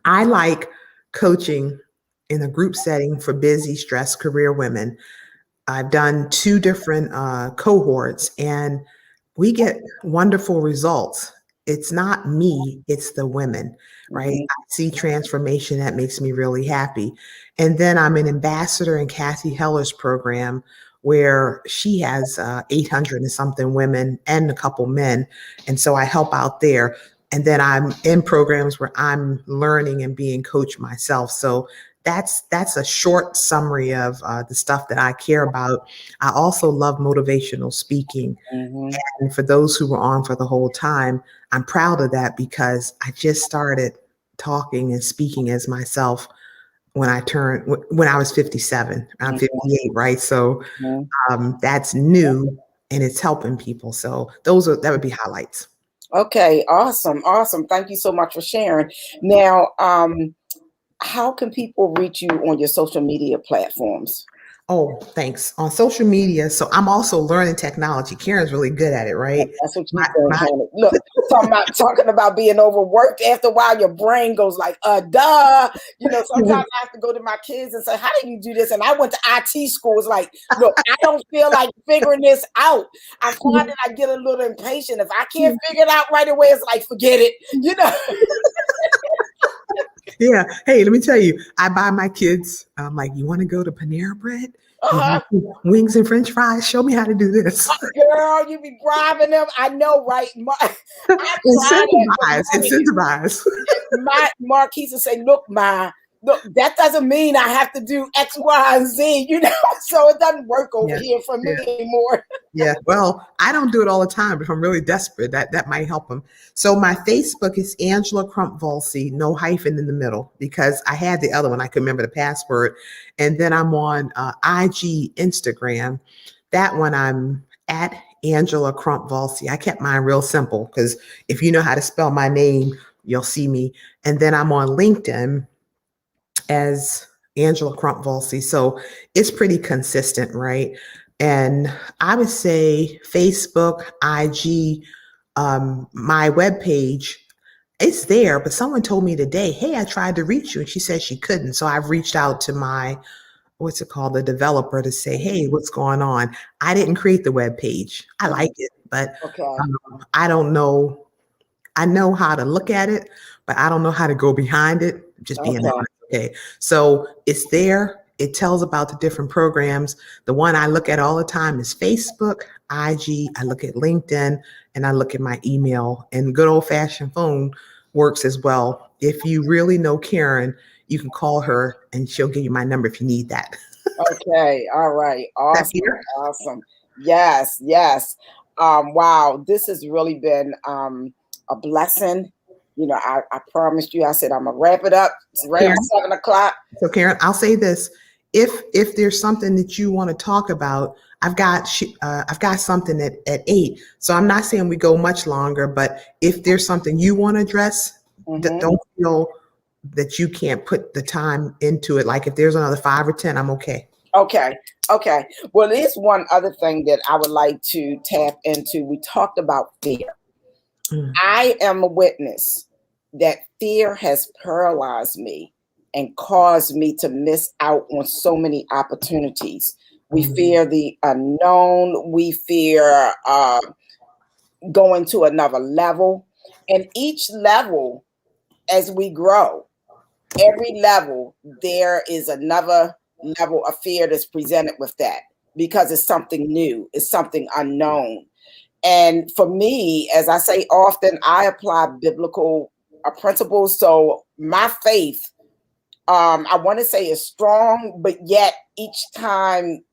I like coaching in a group setting for busy, stressed career women. I've done 2 different cohorts, and we get wonderful results. It's not me, it's the women, right? Mhm. I see transformation that makes me really happy. And then I'm an ambassador in Kathy Heller's program where she has 800 and something women and a couple men. And so I help out there. And then I'm in programs where I'm learning and being coached myself. So that's a short summary of the stuff that I care about. I also love motivational speaking. Mhm. And for those who were on for the whole time, I'm proud of that because I just started talking and speaking as myself when I was 57. I'm Mhm. 58, right? So Mhm. that's new and it's helping people. So that would be highlights. Okay, awesome, awesome. Thank you so much for sharing. Now, how can people reach you on your social media platforms? Oh, thanks. On social media, so I'm also learning technology. Karen's really good at it, right? That's what you My, think, my honey. Look, talking about being overworked. After a while, your brain goes like, duh. Sometimes I have to go to my kids and say, how do you do this? And I went to IT school. It's like, look, I don't feel like figuring this out. I find that I get a little impatient. If I can't figure it out right away, it's like, forget it. Yeah. Hey, let me tell you, I buy my kids, I'm like, you want to go to Panera Bread? You Uh-huh. want wings and French fries? Show me how to do this. Girl, you be bribing them. I know, right? I tried it, but Incentivize, incentivize. my Marquise will say, look, that doesn't mean I have to do X, Y, and Z, so it doesn't work over Yeah. here for me Yeah. anymore. Yeah. Well, I don't do it all the time, but if I'm really desperate, that might help them. So my Facebook is Angela Crump-Volcy, no hyphen in the middle, because I had the other one. I could remember the password. And then I'm on IG, Instagram. That one I'm at Angela Crump-Volcy. I kept mine real simple because if you know how to spell my name, you'll see me. And then I'm on LinkedIn as Angela Crump-Volcy. So it's pretty consistent, right? And I would say Facebook, IG, my webpage, it's there, but someone told me today, hey, I tried to reach you. And she said she couldn't. So I've reached out to my, what's it called, the developer to say, hey, what's going on? I didn't create the web page. I like it, but Okay. I don't know. I know how to look at it, but I don't know how to go behind it. Just being Okay. honest. Okay. So it's there. It tells about the different programs. The one I look at all the time is Facebook, IG. I look at LinkedIn, and I look at my email. And good old fashioned phone works as well. If you really know Karen, you can call her and she'll give you my number if you need that. Okay. All right. That Awesome. here? Awesome. Yes. Yes. Wow. This has really been a blessing. I promised you, I said, I'm going to wrap it up. It's around Karen? 7 o'clock. So Karen, I'll say this: if there's something that you want to talk about, I've got something at 8. So I'm not saying we go much longer, but if there's something you want to address, Mhm. don't feel that you can't put the time into it. Like if there's another 5 or 10, I'm okay. Okay. Okay. Well, there's one other thing that I would like to tap into. We talked about fear. Mm. I am a witness that fear has paralyzed me and caused me to miss out on so many opportunities. We Mm. fear the unknown. We fear going to another level. And each level, as we grow, every level, there is another level of fear that's presented with that because it's something new, it's something unknown. And for me, as I say often, I apply biblical principles. So my faith, I want to say is strong, but yet each time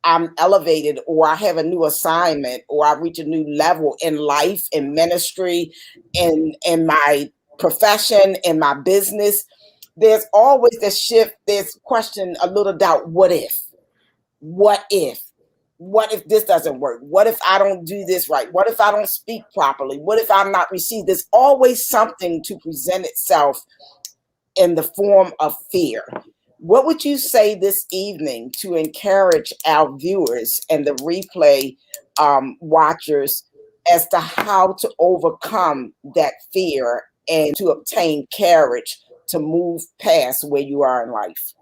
I'm elevated or I have a new assignment or I reach a new level in life, in ministry, in my profession, in my business, there's always this shift, this question, a little doubt. What if? What if? What if this doesn't work? What if I don't do this right? What if I don't speak properly? What if I'm not received? There's always something to present itself in the form of fear. What would you say this evening to encourage our viewers and the replay watchers as to how to overcome that fear and to obtain courage to move past where you are in life?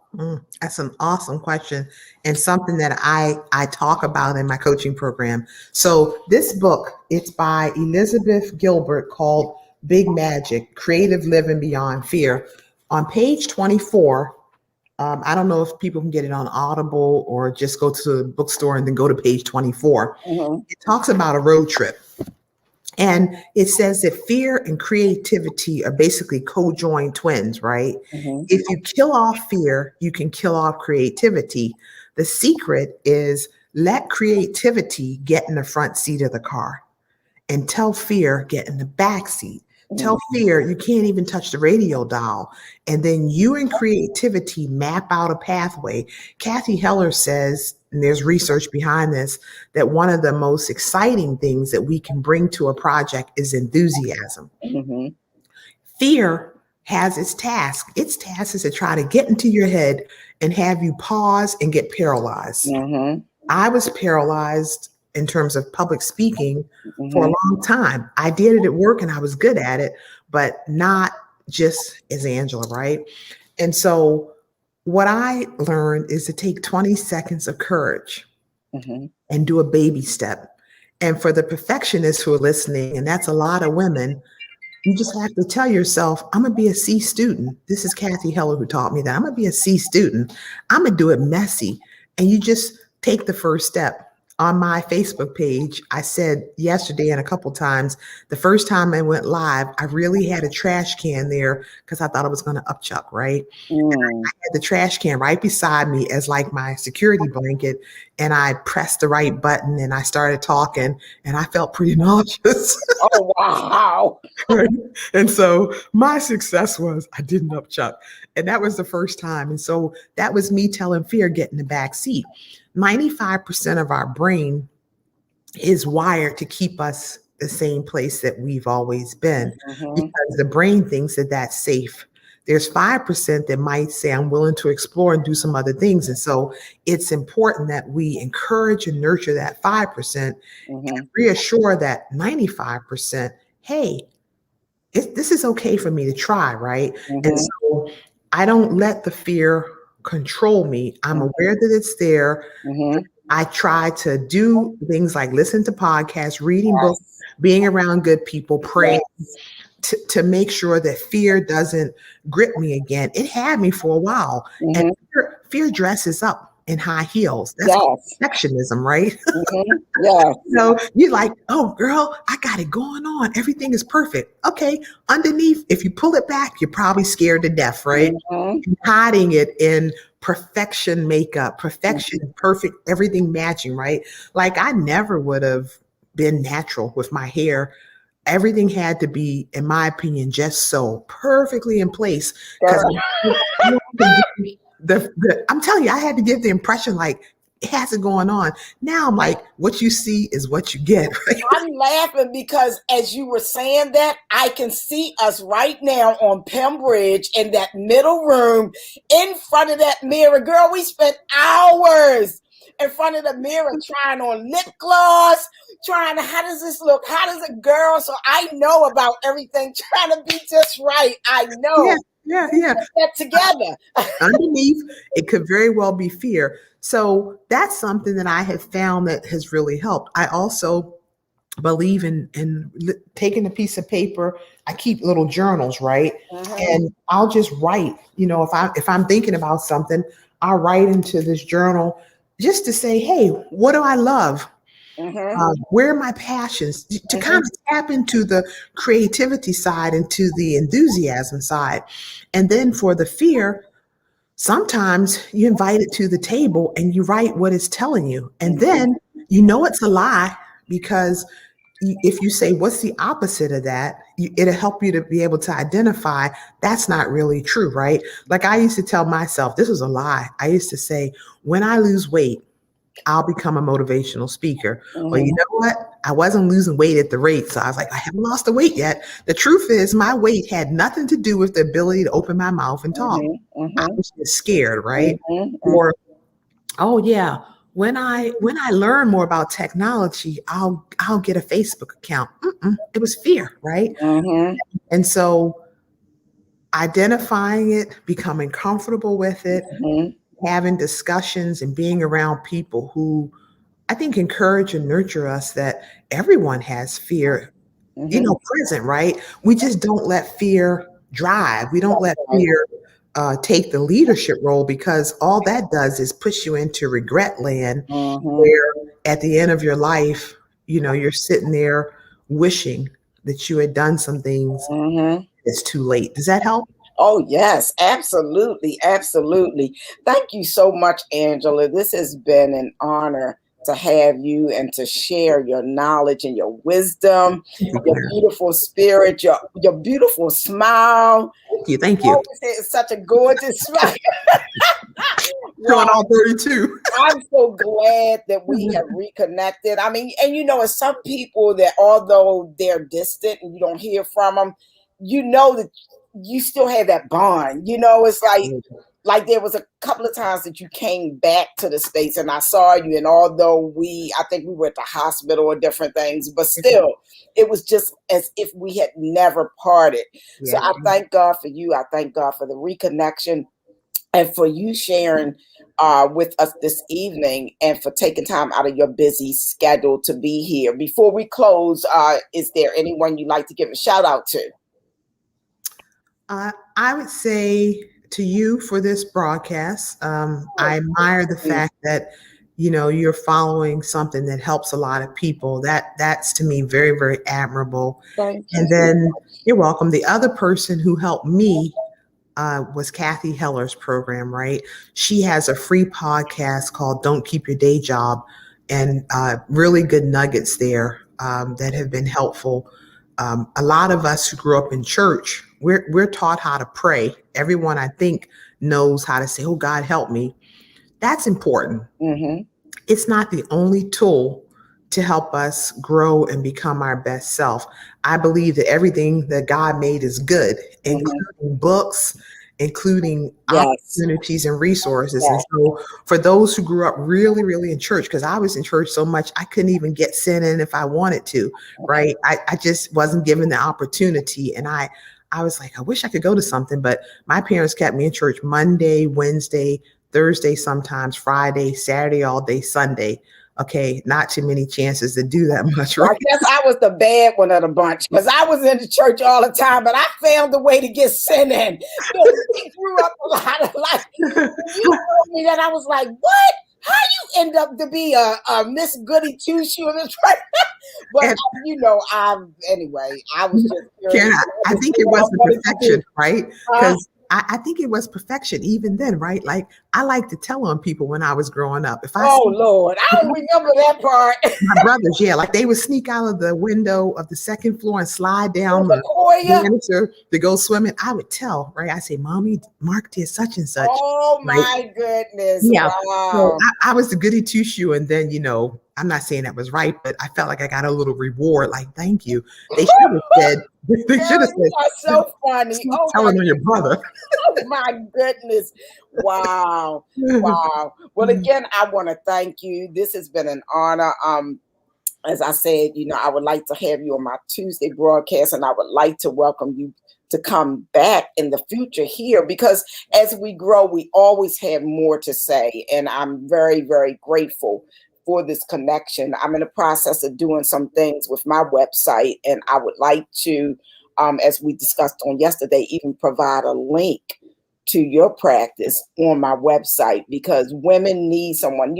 That's an awesome question and something that I talk about in my coaching program. So this book, it's by Elizabeth Gilbert called Big Magic: Creative Living Beyond Fear. On page 24, I don't know if people can get it on Audible or just go to the bookstore and then go to page 24. It talks about a road trip. And it says that fear and creativity are basically co-joined twins, right? If you kill off fear, you can kill off creativity. The secret is let creativity get in the front seat of the car and tell fear get in the back seat. Tell fear you can't even touch the radio dial. And then you and creativity map out a pathway. Kathy Heller says, and there's research behind this, that one of the most exciting things that we can bring to a project is enthusiasm. Fear has its task. Its task is to try to get into your head and have you pause and get paralyzed. I was paralyzed in terms of public speaking for a long time. I did it at work and I was good at it, but not just as Angela, right? And so what I learned is to take 20 seconds of courage and do a baby step. And for the perfectionists who are listening, and that's a lot of women, you just have to tell yourself, I'm going to be a C student. This is Kathy Heller who taught me that. I'm going to be a C student. I'm going to do it messy. And you just take the first step. On my Facebook page, I said yesterday and a couple times, the first time I went live, I really had a trash can there because I thought I was going to upchuck, right? And I had the trash can right beside me as like my security blanket, and I pressed the right button and I started talking, and I felt pretty nauseous. Oh, wow. Right? And so my success was I didn't upchuck. And that was the first time. And so that was me telling fear, get in the back seat. 95% of our brain is wired to keep us the same place that we've always been because the brain thinks that that's safe. There's 5% that might say, I'm willing to explore and do some other things. And so it's important that we encourage and nurture that 5% and reassure that 95%, hey, this is okay for me to try, right? And so I don't let the fear control me. I'm aware that it's there. I try to do things like listen to podcasts, reading books, being around good people, praying to make sure that fear doesn't grip me again. It had me for a while. And fear dresses up in high heels. That's perfectionism, right? So you're like, oh, girl, I got it going on. Everything is perfect. Okay. Underneath, if you pull it back, you're probably scared to death, right? Hiding it in perfection makeup, perfection, perfect, everything matching, right? Like I never would have been natural with my hair. Everything had to be, in my opinion, just so perfectly in place. Because I'm telling you, I had to give the impression like it has it going on. Now I'm like, what you see is what you get. Right? I'm laughing because as you were saying that, I can see us right now on Pembridge in that middle room in front of that mirror. Girl, we spent hours in front of the mirror trying on lip gloss, trying to, how does this look? How does it, girl? So I know about everything, trying to be just right. I know. Yeah. Put that together. Underneath, it could very well be fear. So that's something that I have found that has really helped. I also believe in taking a piece of paper. I keep little journals, right? And I'll just write, if I'm thinking about something, I'll write into this journal just to say, hey, what do I love? Where are my passions? To kind of tap into the creativity side and to the enthusiasm side. And then for the fear, sometimes you invite it to the table and you write what it's telling you. And then it's a lie because if you say, what's the opposite of that? It'll help you to be able to identify that's not really true, right? Like I used to tell myself, this was a lie. I used to say, when I lose weight, I'll become a motivational speaker. Well, you know what? I wasn't losing weight at the rate. So I was like, I haven't lost the weight yet. The truth is my weight had nothing to do with the ability to open my mouth and talk. I was just scared, right? Or, oh yeah, when I learn more about technology, I'll get a Facebook account. It was fear, right? And so identifying it, becoming comfortable with it, Mhm. having discussions and being around people who I think encourage and nurture us that everyone has fear, Mhm. present, right? We just don't let fear drive. We don't That's let right. fear take the leadership role because all that does is push you into regret land Mhm. where at the end of your life, you're sitting there wishing that you had done some things. Mhm. It's too late. Does that help? Oh, yes, absolutely. Absolutely. Thank you so much, Angela. This has been an honor to have you and to share your knowledge and your wisdom, Thank you, your Karen. beautiful spirit, your beautiful smile. Thank you. Thank you. Oh, it's such a gorgeous smile. Showing Wow. all 32. I'm so glad that we have reconnected. I mean, and it's some people that although they're distant and you don't hear from them, that you still have that bond. It's like there was a couple of times that you came back to the States and I saw you, and although I think we were at the hospital or different things, but still, it was just as if we had never parted. So Yeah. I thank God for you. I thank God for the reconnection and for you sharing with us this evening and for taking time out of your busy schedule to be here. Before we close, is there anyone you'd like to give a shout out to? I would say to you for this broadcast, I admire the fact that you're following something that helps a lot of people. That's to me very, very admirable. Thank And you. then you're welcome. The other person who helped me was Kathy Heller's program, right? She has a free podcast called Don't Keep Your Day Job, and really good nuggets there that have been helpful. A lot of us who grew up in church, we're taught how to pray. Everyone, I think, knows how to say, "Oh, God, help me." That's important. Mm-hmm. It's not the only tool to help us grow and become our best self. I believe that everything that God made is good, Mm-hmm. including books, including Yes. opportunities and resources. And Yes. so, for those who grew up really, really in church, because I was in church so much, I couldn't even get sin in if I wanted to, right? I just wasn't given the opportunity. And I was like, I wish I could go to something, but my parents kept me in church Monday, Wednesday, Thursday, sometimes Friday, Saturday, all day, Sunday. Okay, not too many chances to do that much, Well, I right? guess I was the bad one of the bunch because I was in the church all the time, but I found a way to get sin in. We grew up a lot of like when you told me that I was like, what? How you end up to be a Miss Goody Two Shoes? But And anyway, I was just curious. Karen, I think it was the What did you do? perfection, right? Huh? Because I think it was perfection even then, right? Like I like to tell on people when I was growing up. If I Oh Lord, I don't remember that part. my brothers, yeah, like they would sneak out of the window of the second floor and slide down the Sequoia. banister to go swimming. I would tell, right? I say, "Mommy, Mark did such and such," Oh right? my goodness! Yeah. So Wow. I was the goody two shoe, and then I'm not saying that was right, but I felt like I got a little reward. Like, thank you. They should have said. They should Girl, have you are said, so funny. "Stop Oh my, telling on your brother." oh my goodness. Wow. Wow. Well, again, I want to thank you. This has been an honor. As I said, I would like to have you on my Tuesday broadcast, and I would like to welcome you to come back in the future here because as we grow, we always have more to say. And I'm very, very grateful for this connection. I'm in the process of doing some things with my website, and I would like to, as we discussed on yesterday, even provide a link to your practice on my website because women need someone,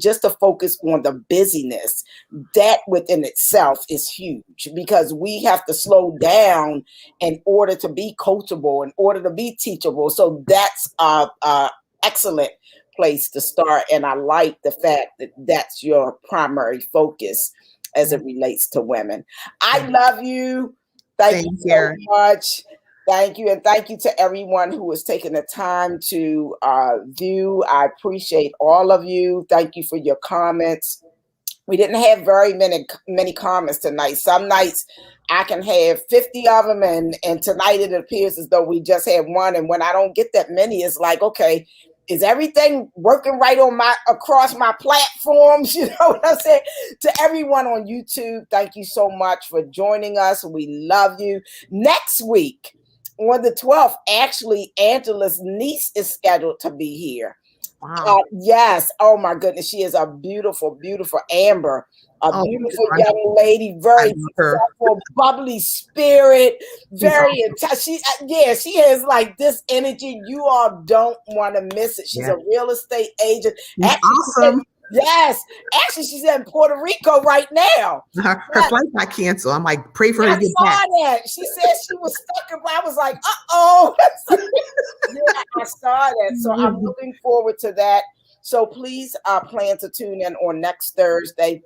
just to focus on the busyness that within itself is huge because we have to slow down in order to be coachable, in order to be teachable. So that's a excellent place to start. And I like the fact that that's your primary focus as it relates to women. I love you. Thank you Thank so you. much. Thank you. And thank you to everyone who has taken the time to view. I appreciate all of you. Thank you for your comments. We didn't have very many comments tonight. Some nights I can have 50 of them, and tonight it appears as though we just had one. And when I don't get that many, it's like, okay, is everything working right on across my platforms? You know what I'm saying? To everyone on YouTube, thank you so much for joining us. We love you. Next week, on the 12th, actually, Angela's niece is scheduled to be here. Wow. Yes. Oh my goodness. She is a beautiful, beautiful Amber, a Oh, beautiful young lady, very I love her. successful, bubbly spirit, She's very she she has like this energy. You all don't want to miss it. She's Yeah. a real estate agent. She's Actually, awesome. yes. Actually, she's in Puerto Rico right now. Her flight got canceled. I'm like, pray for her I to get saw back. that. She said she was stuck in, I was like, uh-oh. Yeah, I saw that. So I'm looking forward to that. So please plan to tune in on next Thursday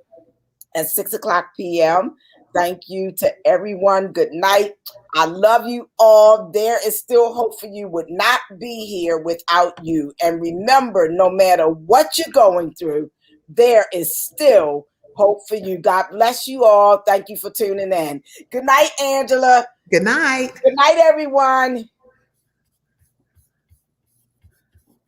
at 6:00 p.m. Thank you to everyone. Good night. I love you all. There is still hope for you. Would not be here without you. And remember, no matter what you're going through, there is still hope for you. God bless you all. Thank you for tuning in. Good night, Angela. Good night. Good night, everyone.